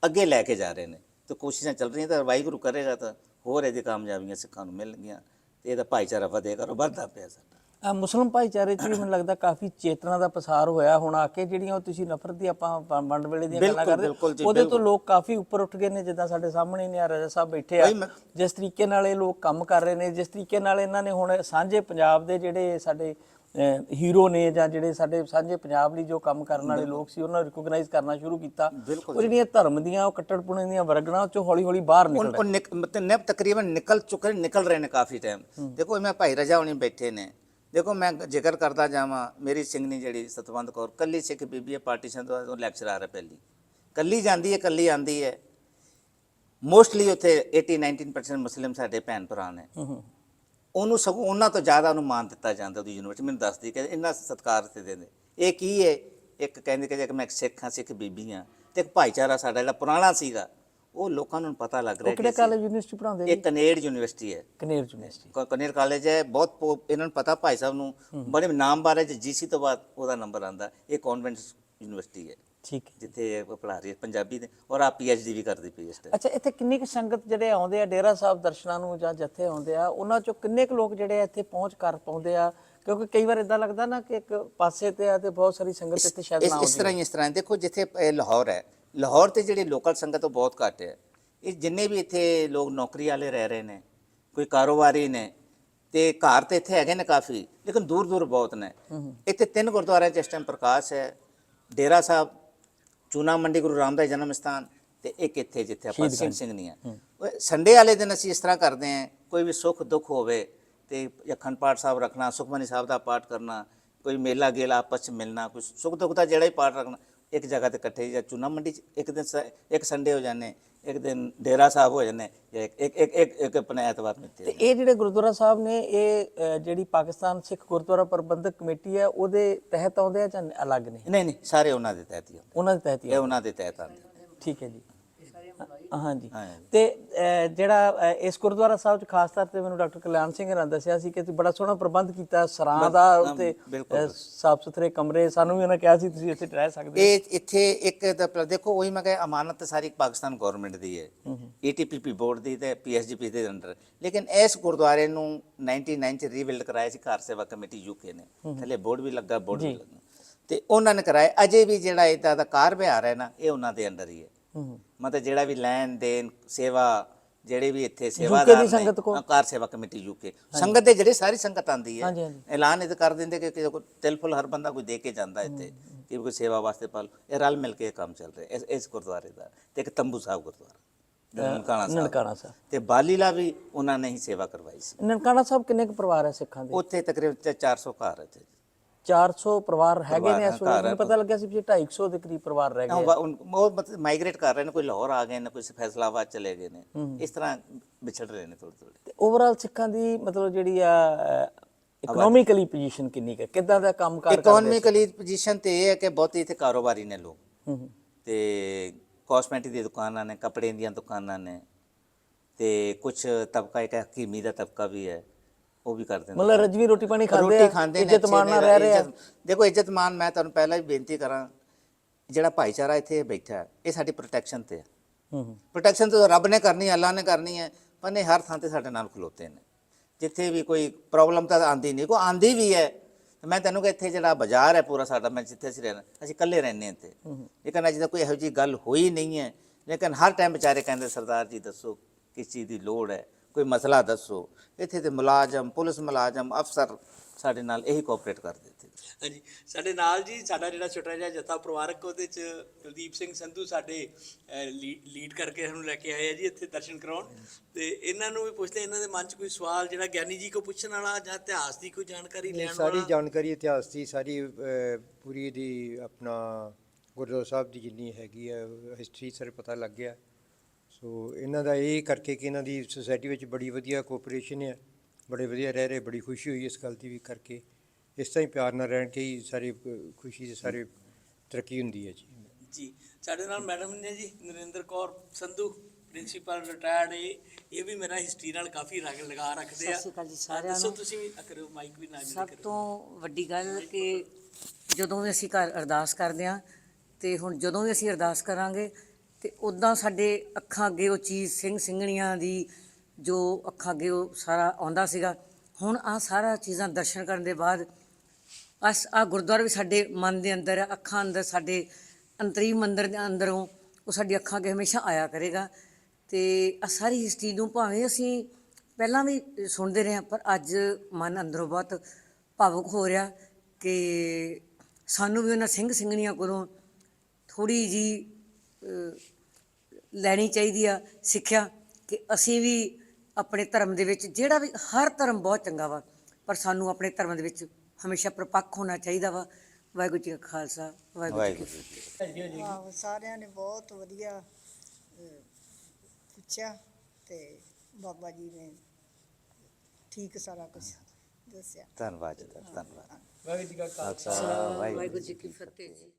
ਅੱਗੇ ਲੈ ਕੇ ਜਾ ਰਹੇ ਨੇ ਤੇ ਕੋਸ਼ਿਸ਼ਾਂ ਚੱਲ ਰਹੀਆਂ। ਤਾਂ ਵਾਹਿਗੁਰੂ ਕਰੇਗਾ ਤਾਂ ਹੋਰ ਇਹਦੀ ਕਾਮਯਾਬੀਆਂ ਸਿੱਖਾਂ ਨੂੰ ਮਿਲਣਗੀਆਂ ਤੇ ਇਹਦਾ ਭਾਈਚਾਰਾ ਵਧੇਗਾ, ਵੱਧਦਾ ਪਿਆ ਸਾਡਾ। ਮੁਸਲਿਮ ਭਾਈਚਾਰੇ 'ਚ ਵੀ ਮੈਨੂੰ ਲੱਗਦਾ ਕਾਫੀ ਚੇਤਨਾ ਦਾ ਪਸਾਰ ਹੋਇਆ ਹੁਣ ਆ ਕੇ। ਜਿਹੜੀਆਂ ਉਹ ਤੁਸੀਂ ਨਫ਼ਰਤ ਦੀ ਆਪਾਂ ਵੰਡ ਵੇਲੇ ਦੀਆਂ ਗੱਲਾਂ ਕਰਦੇ, ਉਹਦੇ ਤੋਂ ਲੋਕ ਕਾਫੀ ਉੱਪਰ ਉੱਠ ਗਏ ਨੇ। ਜਿੱਦਾਂ ਸਾਡੇ ਸਾਹਮਣੇ ਨੇ ਰਾਜਾ ਸਾਹਿਬ ਬੈਠੇ ਆ, ਜਿਸ ਤਰੀਕੇ ਨਾਲ ਇਹ ਲੋਕ ਕੰਮ ਕਰ ਰਹੇ ਨੇ, ਜਿਸ ਤਰੀਕੇ ਨਾਲ ਇਹਨਾਂ ਨੇ ਹੁਣ ਸਾਂਝੇ ਪੰਜਾਬ ਦੇ ਜਿਹੜੇ ਸਾਡੇ ਹੀਰੋ ਨੇ ਜਾਂ ਜਿਹੜੇ ਸਾਡੇ ਸਾਂਝੇ ਪੰਜਾਬ ਲਈ ਜੋ ਕੰਮ ਕਰਨ ਵਾਲੇ ਲੋਕ ਸੀ ਉਹਨਾਂ ਨੂੰ ਰਿਕੋਗਨਾਈਜ਼ ਕਰਨਾ ਸ਼ੁਰੂ ਕੀਤਾ। ਉਹ ਜਿਹੜੀਆਂ ਧਰਮ ਦੀਆਂ ਉਹ ਕੱਟੜਪੁਣੇ ਦੀਆਂ ਵਰਗਣਾ ਚੋਂ ਹੌਲੀ ਹੌਲੀ ਬਾਹਰ ਨਿਕਲ ਤਕਰੀਬਨ ਨਿਕਲ ਰਹੇ ਨੇ ਕਾਫੀ ਟਾਈਮ। ਦੇਖੋ ਮੈਂ ਭਾਈ ਰਜਾ ਹੋਣੀ ਬੈਠੇ ਨੇ, ਦੇਖੋ ਮੈਂ ਜ਼ਿਕਰ ਕਰਦਾ ਜਾਵਾਂ, ਮੇਰੀ ਸਿੰਘਣੀ ਜਿਹੜੀ ਸਤਵੰਤ ਕੌਰ ਕੱਲੀ ਸਿੱਖ ਬੀਬੀ ਹੈ, ਪਾਰਟੀਸ਼ਨ ਤੋਂ ਲੈਕਚਰਾਰ ਹੈ, ਪਹਿਲੀ ਕੱਲੀ ਜਾਂਦੀ ਹੈ, ਕੱਲੀ ਆਉਂਦੀ ਹੈ। ਮੋਸਟਲੀ ਉੱਥੇ 80-90% ਮੁਸਲਿਮ ਸਾਡੇ ਭੈਣ ਭਰਾ ਨੇ। ਉਹਨੂੰ ਸਗੋਂ ਉਹਨਾਂ ਤੋਂ ਜ਼ਿਆਦਾ ਉਹਨੂੰ ਮਾਣ ਦਿੱਤਾ ਜਾਂਦਾ। ਉਹਦੀ ਯੂਨੀਵਰਸਿਟੀ ਮੈਨੂੰ ਦੱਸਦੀ ਕਿ ਇੰਨਾ ਸਤਿਕਾਰ ਤੇ ਦਿੰਦੇ। ਇਹ ਕੀ ਹੈ? ਇੱਕ ਕਹਿੰਦੇ ਕਿ ਮੈਂ ਇੱਕ ਸਿੱਖ ਹਾਂ, ਸਿੱਖ ਬੀਬੀ ਹਾਂ, ਤੇ ਇੱਕ ਭਾਈਚਾਰਾ ਸਾਡਾ ਜਿਹੜਾ ਪੁਰਾਣਾ ਸੀਗਾ ਉਹ ਲੋਕਾਂ ਨੂੰ ਪਤਾ ਲੱਗ ਰਿਹਾ ਕਿਹੜੇ ਕਾਲਜ ਯੂਨੀਵਰਸਿਟੀ ਪੜਾਉਂਦੇ ਇਹ ਕਨੇਡ ਯੂਨੀਵਰਸਿਟੀ ਹੈ। ਕਨੇਰ ਯੂਨੀਵਰਸਿਟੀ ਕਨੇਰ ਕਾਲਜ ਹੈ, ਬਹੁਤ ਇਹਨਾਂ ਨੂੰ ਪਤਾ ਭਾਈ ਸਾਹਿਬ ਨੂੰ ਬੜੇ ਨਾਮ ਬਾਰੇ ਜੀਸੀ ਤੋਂ ਬਾਅਦ ਉਹਦਾ ਨੰਬਰ ਆਂਦਾ। ਇਹ ਕਨਵੈਂਟ ਯੂਨੀਵਰਸਿਟੀ ਹੈ ਠੀਕ ਹੈ। ਜਿੱਥੇ ਪੜ੍ਹਾ ਰਹੀ ਹੈ ਪੰਜਾਬੀ ਦੇ, ਔਰ ਆ ਪੀਐਚਡੀ ਵੀ ਕਰਦੀ ਪਈ ਇਸ ਟਾਈਮ। ਅੱਛਾ, ਇੱਥੇ ਕਿੰਨੀ ਕੁ ਸੰਗਤ ਜਿਹੜੇ ਆਉਂਦੇ ਆ ਡੇਰਾ ਸਾਹਿਬ ਦਰਸ਼ਨਾਂ ਨੂੰ ਜਾਂ ਜੱਥੇ ਆਉਂਦੇ ਆ, ਉਹਨਾਂ ਚੋਂ ਕਿੰਨੇ ਕੁ ਲੋਕ ਜਿਹੜੇ ਇੱਥੇ ਪਹੁੰਚ ਕਰ ਪਾਉਂਦੇ ਆ? ਕਿਉਂਕਿ ਕਈ ਵਾਰ ਇਦਾਂ ਲੱਗਦਾ ਨਾ ਕਿ ਇੱਕ ਪਾਸੇ ਤੇ ਆ ਤੇ ਬਹੁਤ ਸਾਰੀ ਸੰਗਤ ਇੱਥੇ ਸ਼ਾਇਦ ਨਾ ਆਉਂਦੀ। ਇਸ ਤਰ੍ਹਾਂ ਦੇਖੋ, ਜਿੱਥੇ ਇਹ ਲਾਹੌਰ ਹੈ, ਲਾਹੌਰ ਤੇ ਜਿਹੜੀ ਲੋਕਲ ਸੰਗਤ ਉਹ ਬਹੁਤ ਘੱਟ ਹੈ। ਇਹ ਜਿੰਨੇ ਵੀ ਇੱਥੇ ਲੋਕ ਨੌਕਰੀ ਵਾਲੇ ਰਹਿ ਰਹੇ ਨੇ, ਕੋਈ ਕਾਰੋਬਾਰੀ ਨੇ, ਤੇ ਘਰ ਤੇ ਇੱਥੇ ਹੈਗੇ ਨੇ ਕਾਫੀ, ਲੇਕਿਨ ਦੂਰ ਦੂਰ ਬਹੁਤ ਨੇ। ਇੱਥੇ 3 ਗੁਰਦੁਆਰਿਆਂ 'ਚ ਇਸ ਟਾਈਮ ਪ੍ਰਕਾਸ਼ ਹੈ, ਡੇਰਾ ਸਾਹਿਬ, ਚੂਨਾ ਮੰਡੀ ਗੁਰੂ ਰਾਮਦਾਸ ਜਨਮ ਸਥਾਨ, ਤੇ ਇੱਕ ਇੱਥੇ ਜਿੱਥੇ ਆਪਾਂ ਸਿੰਘ ਨਹੀਂ ਹੈ। ਸੰਡੇ ਵਾਲੇ ਦਿਨ ਅਸੀਂ ਇਸ ਤਰ੍ਹਾਂ ਕਰਦੇ ਹਾਂ, ਕੋਈ ਵੀ ਸੁੱਖ ਦੁੱਖ ਹੋਵੇ ਤੇ ਅਖੰਡ ਪਾਠ ਸਾਹਿਬ ਰੱਖਣਾ, ਸੁਖਮਨੀ ਸਾਹਿਬ ਦਾ ਪਾਠ ਕਰਨਾ, ਕੋਈ ਮੇਲਾ ਗੇਲਾ ਆਪਸ 'ਚ ਮਿਲਣਾ, ਕੋਈ ਸੁੱਖ ਦੁੱਖ ਦਾ ਜਿਹੜਾ ਹੀ ਪਾਠ ਰੱਖਣਾ, ਇੱਕ ਜਗ੍ਹਾ ਤੇ ਇਕੱਠੇ ਜਾਂ ਚੂਨਾ ਮੰਡੀ 'ਚ ਇੱਕ ਦਿਨ ਇੱਕ ਸੰਡੇ ਹੋ ਜਾਂਦੇ, ਇੱਕ ਦਿਨ ਡੇਰਾ ਸਾਹਿਬ ਹੋ ਜਾਂਦੇ, ਜਾਂ ਇੱਕ ਆਪਣੇ ਐਤਵਾਰ ਨੂੰ। ਤੇ ਇਹ ਜਿਹੜੇ ਗੁਰਦੁਆਰਾ ਸਾਹਿਬ ਨੇ, ਇਹ ਜਿਹੜੀ ਪਾਕਿਸਤਾਨ ਸਿੱਖ ਗੁਰਦੁਆਰਾ ਪ੍ਰਬੰਧਕ ਕਮੇਟੀ ਹੈ ਉਹਦੇ ਤਹਿਤ ਆਉਂਦੇ ਆ ਜਾਂ ਅਲੱਗ ਨੇ? ਨਹੀਂ, ਸਾਰੇ ਉਹਨਾਂ ਦੇ ਤਹਿਤ ਹੀ ਆਉਂਦੇ। ਉਹਨਾਂ ਦੇ ਤਹਿਤ ਹੀ ਇਹ ਉਹਨਾਂ ਦੇ ਤਹਿਤ ਆਉਂਦੇ। ਠੀਕ ਹੈ ਜੀ। ਹਾਂਜੀ। ਤੇ ਜਿਹੜਾ ਇਸ ਗੁਰਦੁਆਰਾ ਸਾਹਿਬ 'ਚ ਖਾਸ ਤੌਰ ਤੇ ਮੈਨੂੰ ਡਾਕਟਰ ਕਲਿਆਣ ਸਿੰਘ ਨੇ ਦੱਸਿਆ ਸੀ ਕਿ ਤੁਸੀਂ ਬੜਾ ਸੋਹਣਾ ਪ੍ਰਬੰਧ ਕੀਤਾ ਸਰਾਂ ਦਾ, ਉੱਤੇ ਸਾਫ ਸੁਥਰੇ ਕਮਰੇ, ਸਾਨੂੰ ਵੀ ਉਹਨਾਂ ਕਿਹਾ ਸੀ ਤੁਸੀਂ ਇੱਥੇ ਰਹਿ ਸਕਦੇ ਹੋ। ਇਹ ਇੱਥੇ ਇੱਕ ਦੇਖੋ, ਉਹੀ ਮੈਂ ਕਿਹਾ, ਅਮਾਨਤ ਸਾਰੀ ਪਾਕਿਸਤਾਨ ਗਵਰਨਮੈਂਟ ਦੀ ਹੈ, ਏਟੀਪੀਪੀ ਬੋਰਡ ਦੀ ਤੇ ਪੀਐਸਜੀਪੀ ਦੇ ਅੰਡਰ। ਲੇਕਿਨ ਇਸ ਗੁਰਦੁਆਰੇ ਨੂੰ 99 'ਚ ਰੀਬਿਲਡ ਕਰਾਇਆ ਸੀ ਘਰ ਸੇਵਾ ਕਮੇਟੀ ਯੂਕੇ ਨੇ, ਥੱਲੇ ਬੋਰਡ ਵੀ ਲੱਗਾ, ਬੋਰਡ ਵੀ ਲੱਗਾ, ਤੇ ਉਹਨਾਂ ਨੇ ਕਰਾਇਆ। ਅਜੇ ਵੀ ਜਿਹੜਾ ਇਹਦਾ ਕਾਰ ਵਿਹਾਰ ਹੈ ਨਾ, ਇਹ ਉਹਨਾਂ ਦੇ ਅੰਡਰ ਹੀ ਹੈ। ਮਤਲਬ ਜਿਹੜਾ ਵੀ ਲੈਣ ਦੇਣ ਸੇਵਾ, ਜਿਹੜੇ ਵੀ ਇੱਥੇ ਸੇਵਾਦਾਰ ਨੇ, ਕਾਰ ਸੇਵਾ ਕਮੇਟੀ ਯੂਕੇ ਸੰਗਤ ਦੇ ਜਿਹੜੇ ਸਾਰੀ ਸੰਗਤ ਆਂਦੀ ਹੈ, ਐਲਾਨ ਇਹ ਕਰ ਦਿੰਦੇ ਕਿ ਤਿਲ ਫੁੱਲ ਹਰ ਬੰਦਾ ਕੋਈ ਦੇ ਕੇ ਜਾਂਦਾ ਇੱਥੇ ਕਿ ਕੋਈ ਸੇਵਾ ਵਾਸਤੇ ਪਾ ਲਓ। ਇਹ ਰਲ ਮਿਲ ਕੇ ਕੰਮ ਚੱਲ ਰਿਹਾ ਇਸ ਗੁਰਦੁਆਰੇ ਦਾ। ਤੇ ਇੱਕ ਤੰਬੂ ਸਾਹਿਬ ਗੁਰਦੁਆਰਾ ਨਨਕਾਣਾ ਸਾਹਿਬ, ਤੇ ਬਾਲੀਲਾ ਵੀ ਉਹਨਾਂ ਨੇ ਹੀ ਸੇਵਾ ਕਰਵਾਈ ਸੀ। ਨਨਕਾਣਾ ਸਾਹਿਬ ਕਿੰਨੇ ਕੁ ਪਰਿਵਾਰ ਹੈ ਸਿੱਖਾਂ ਦੇ? ਉੱਥੇ ਤਕਰੀਬਨ 400 ਘਰ ਹੈ। 400 ਪਰਿਵਾਰ ਹੈਗੇ ਨੇ ਇਸ ਵੇਲੇ? ਮੈਨੂੰ ਪਤਾ ਲੱਗਿਆ ਸੀ ਕਿ 250 ਦੇ ਕਰੀਬ ਪਰਿਵਾਰ ਰਹਿ ਗਏ। ਉਹ ਮਤਲਬ ਮਾਈਗ੍ਰੇਟ ਕਰ ਰਹੇ ਨੇ, ਕੋਈ ਲਾਹੌਰ ਆ ਗਏ ਨੇ, ਕੋਈ ਫੈਸਲਾਬਾਦ ਚਲੇ ਗਏ ਨੇ, ਇਸ ਤਰ੍ਹਾਂ ਵਿਛੜ ਰਹੇ ਨੇ ਥੋੜੇ। ਤੇ ਓਵਰਆਲ ਸਿੱਖਾਂ ਦੀ ਮਤਲਬ ਜਿਹੜੀ ਆ ਇਕਨੋਮਿਕਲੀ ਪੋਜੀਸ਼ਨ ਕਿੰਨੀ ਹੈ, ਕਿੱਦਾਂ ਦਾ ਕੰਮ ਕਰ ਰਹੇ? ਇਕਨੋਮਿਕਲੀ ਪੋਜੀਸ਼ਨ ਤੇ ਇਹ ਹੈ ਕਿ ਬਹੁਤ ਇੱਥੇ ਕਾਰੋਬਾਰੀ ਨੇ ਲੋਕ, ਤੇ ਕਾਸਮੈਟਿਕ ਦੀਆਂ ਦੁਕਾਨਾਂ ਨੇ, ਕੱਪੜੇ ਦੀਆਂ ਦੁਕਾਨਾਂ ਨੇ, ਤੇ ਕੁਝ ਤਬਕਾ ਇੱਕ ਹਕੀਮੀ ਦਾ ਤਬਕਾ ਵੀ ਹੈ, ਉਹ ਵੀ ਕਰਦੇ ਨੇ। ਮਤਲਬ ਰਜਵੀ ਰੋਟੀ ਪਾਣੀ ਖਾਂਦੇ ਆ, ਇੱਜ਼ਤ ਮਾਨ ਨਾਲ ਰਹਿ ਰਹੇ ਆ। ਦੇਖੋ, ਇੱਜ਼ਤ ਮਾਨ, ਮੈਂ ਤੁਹਾਨੂੰ ਪਹਿਲਾਂ ਵੀ ਬੇਨਤੀ ਕਰਾਂ, ਜਿਹੜਾ ਭਾਈਚਾਰਾ ਇੱਥੇ ਬੈਠਾ ਇਹ ਸਾਡੀ ਪ੍ਰੋਟੈਕਸ਼ਨ ਤੇ ਹੈ। ਪ੍ਰੋਟੈਕਸ਼ਨ ਤਾਂ ਰੱਬ ਨੇ ਕਰਨੀ, ਅੱਲਾ ਨੇ ਕਰਨੀ ਹੈ, ਪਰ ਨਹੀਂ ਹਰ ਥਾਂ ਤੇ ਸਾਡੇ ਨਾਲ ਖਲੋਤੇ ਨੇ। ਜਿੱਥੇ ਵੀ ਕੋਈ ਪ੍ਰੋਬਲਮ ਤਾਂ ਆਂਦੀ ਨਹੀਂ, ਕੋਈ ਆਂਦੀ ਵੀ ਹੈ। ਮੈਂ ਤੈਨੂੰ ਕਿ ਇੱਥੇ ਜਿਹੜਾ ਬਾਜ਼ਾਰ ਹੈ ਪੂਰਾ ਸਾਡਾ, ਮੈਂ ਜਿੱਥੇ ਅਸੀਂ ਰਹਿਣਾ, ਅਸੀਂ ਇਕੱਲੇ ਰਹਿੰਦੇ ਇੱਥੇ, ਲੇਕਿਨ ਅਜੇ ਤਾਂ ਕੋਈ ਇਹੋ ਜਿਹੀ ਗੱਲ ਹੋਈ ਨਹੀਂ ਹੈ। ਲੇਕਿਨ ਹਰ ਟਾਈਮ ਵਿਚਾਰੇ ਕਹਿੰਦੇ, ਸਰਦਾਰ ਜੀ ਦੱਸੋ ਕਿਸ ਚੀਜ਼ ਦੀ ਲੋੜ ਹੈ, ਕੋਈ ਮਸਲਾ ਦੱਸੋ। ਇੱਥੇ ਤੇ ਮੁਲਾਜ਼ਮ, ਪੁਲਿਸ ਮੁਲਾਜ਼ਮ, ਅਫਸਰ ਸਾਡੇ ਨਾਲ ਇਹੀ ਕੋਆਪਰੇਟ ਕਰਦੇ ਇੱਥੇ। ਹਾਂਜੀ, ਸਾਡੇ ਨਾਲ ਜੀ ਸਾਡਾ ਜਿਹੜਾ ਛੋਟਾ ਜਿਹਾ ਜੱਥਾ ਪਰਿਵਾਰਕ, ਉਹਦੇ 'ਚ ਕੁਲਦੀਪ ਸਿੰਘ ਸੰਧੂ ਸਾਡੇ ਲੀਡ ਕਰਕੇ ਸਾਨੂੰ ਲੈ ਕੇ ਆਏ ਆ ਜੀ ਇੱਥੇ ਦਰਸ਼ਨ ਕਰਾਉਣ। ਤੇ ਇਹਨਾਂ ਨੂੰ ਵੀ ਪੁੱਛਦੇ, ਇਹਨਾਂ ਦੇ ਮਨ 'ਚ ਕੋਈ ਸਵਾਲ ਜਿਹੜਾ ਗਿਆਨੀ ਜੀ ਕੋ ਪੁੱਛਣ ਵਾਲਾ ਜਾਂ ਇਤਿਹਾਸ ਦੀ ਕੋਈ ਜਾਣਕਾਰੀ ਲੈਣ ਵਾਲਾ? ਸਾਰੀ ਜਾਣਕਾਰੀ ਇਤਿਹਾਸ ਦੀ ਸਾਰੀ ਪੂਰੀ ਦੀ ਆਪਣਾ ਗੁਰਦੁਆਰਾ ਸਾਹਿਬ ਦੀ ਜਿੰਨੀ ਹੈਗੀ ਹੈ ਹਿਸਟਰੀ ਸਾਰੇ ਪਤਾ ਲੱਗ ਗਿਆ। ਸੋ ਇਹਨਾਂ ਦਾ ਇਹ ਕਰਕੇ ਕਿ ਇਹਨਾਂ ਦੀ ਸੁਸਾਇਟੀ ਵਿੱਚ ਬੜੀ ਵਧੀਆ ਕੋਆਪਰੇਸ਼ਨ ਹੈ, ਬੜੇ ਵਧੀਆ ਰਹਿ ਰਹੇ, ਬੜੀ ਖੁਸ਼ੀ ਹੋਈ ਇਸ ਗੱਲ ਦੀ ਵੀ ਕਰਕੇ। ਇਸ ਤਰ੍ਹਾਂ ਹੀ ਪਿਆਰ ਨਾਲ ਰਹਿਣ ਕੇ ਹੀ ਸਾਰੇ ਖੁਸ਼ੀ ਦੇ ਸਾਰੇ ਤਰੱਕੀ ਹੁੰਦੀ ਹੈ ਜੀ। ਜੀ, ਸਾਡੇ ਨਾਲ ਮੈਡਮ ਨੇ ਜੀ ਨਰਿੰਦਰ ਕੌਰ ਸੰਧੂ, ਪ੍ਰਿੰਸੀਪਲ ਰਿਟਾਇਰਡ। ਇਹ ਵੀ ਮੇਰਾ ਹਿਸਟਰੀ ਨਾਲ ਕਾਫੀ ਲਗਾ ਰੱਖਦੇ ਆ। ਸਤਿ ਸ਼੍ਰੀ ਅਕਾਲ ਜੀ ਸਾਰਿਆਂ ਨੂੰ। ਦੱਸੋ ਤੁਸੀਂ ਵੀ ਕਰਿਓ, ਮਾਈਕ ਵੀ ਨਾਲ ਸਭ ਤੋਂ ਵੱਡੀ ਗੱਲ ਕਿ ਜਦੋਂ ਵੀ ਅਸੀਂ ਘਰ ਅਰਦਾਸ ਕਰਦੇ ਹਾਂ, ਤੇ ਹੁਣ ਜਦੋਂ ਵੀ ਅਸੀਂ ਅਰਦਾਸ ਕਰਾਂਗੇ ਤੇ ਉੱਦਾਂ ਸਾਡੇ ਅੱਖਾਂ ਅੱਗੇ ਉਹ ਚੀਜ਼ ਸਿੰਘ ਸਿੰਘਣੀਆਂ ਦੀ ਜੋ ਅੱਖਾਂ ਅੱਗੇ ਉਹ ਸਾਰਾ ਆਉਂਦਾ ਸੀਗਾ। ਹੁਣ ਆਹ ਸਾਰਾ ਚੀਜ਼ਾਂ ਦਰਸ਼ਨ ਕਰਨ ਦੇ ਬਾਅਦ ਆਹ ਗੁਰਦੁਆਰਾ ਵੀ ਸਾਡੇ ਮਨ ਦੇ ਅੰਦਰ ਹੈ, ਅੱਖਾਂ ਅੰਦਰ, ਸਾਡੇ ਅੰਤਰੀ ਮੰਦਰ ਦੇ ਅੰਦਰੋਂ ਉਹ ਸਾਡੀ ਅੱਖਾਂ ਅੱਗੇ ਹਮੇਸ਼ਾ ਆਇਆ ਕਰੇਗਾ। ਤੇ ਆਹ ਸਾਰੀ ਹਿਸਟਰੀ ਨੂੰ ਭਾਵੇਂ ਅਸੀਂ ਪਹਿਲਾਂ ਵੀ ਸੁਣਦੇ ਰਹੇ ਹਾਂ, ਪਰ ਅੱਜ ਮਨ ਅੰਦਰੋਂ ਬਹੁਤ ਭਾਵੁਕ ਹੋ ਰਿਹਾ ਕਿ ਸਾਨੂੰ ਵੀ ਉਹਨਾਂ ਸਿੰਘ ਸਿੰਘਣੀਆਂ ਕੋਲੋਂ ਥੋੜ੍ਹੀ ਜਿਹੀ ਲੈਣੀ ਚਾਹੀਦੀ ਆ ਸਿੱਖਿਆ, ਕਿ ਅਸੀਂ ਵੀ ਆਪਣੇ ਧਰਮ ਦੇ ਵਿੱਚ, ਜਿਹੜਾ ਵੀ ਹਰ ਧਰਮ ਬਹੁਤ ਚੰਗਾ ਵਾ, ਪਰ ਸਾਨੂੰ ਆਪਣੇ ਧਰਮ ਦੇ ਵਿੱਚ ਹਮੇਸ਼ਾ ਪ੍ਰਪੱਖ ਹੋਣਾ ਚਾਹੀਦਾ ਵਾ। ਵਾਹਿਗੁਰੂ ਜੀ ਕਾ ਖਾਲਸਾ, ਵਾਹਿਗੁਰੂ ਜੀ ਕੀ ਫਤਿਹ। ਆਹੋ, ਸਾਰਿਆਂ ਨੇ ਬਹੁਤ ਵਧੀਆ ਪੁੱਛਿਆ ਤੇ ਬਾਬਾ ਜੀ ਨੇ ਠੀਕ ਸਾਰਾ ਕੁਝ ਦੱਸਿਆ। ਧੰਨਵਾਦ ਜੀ, ਧੰਨਵਾਦ। ਵਾਹਿਗੁਰੂ ਜੀ ਕਾ ਖਾਲਸਾ, ਵਾਹਿਗੁਰੂ ਜੀ ਕੀ ਫਤਿਹ ਜੀ।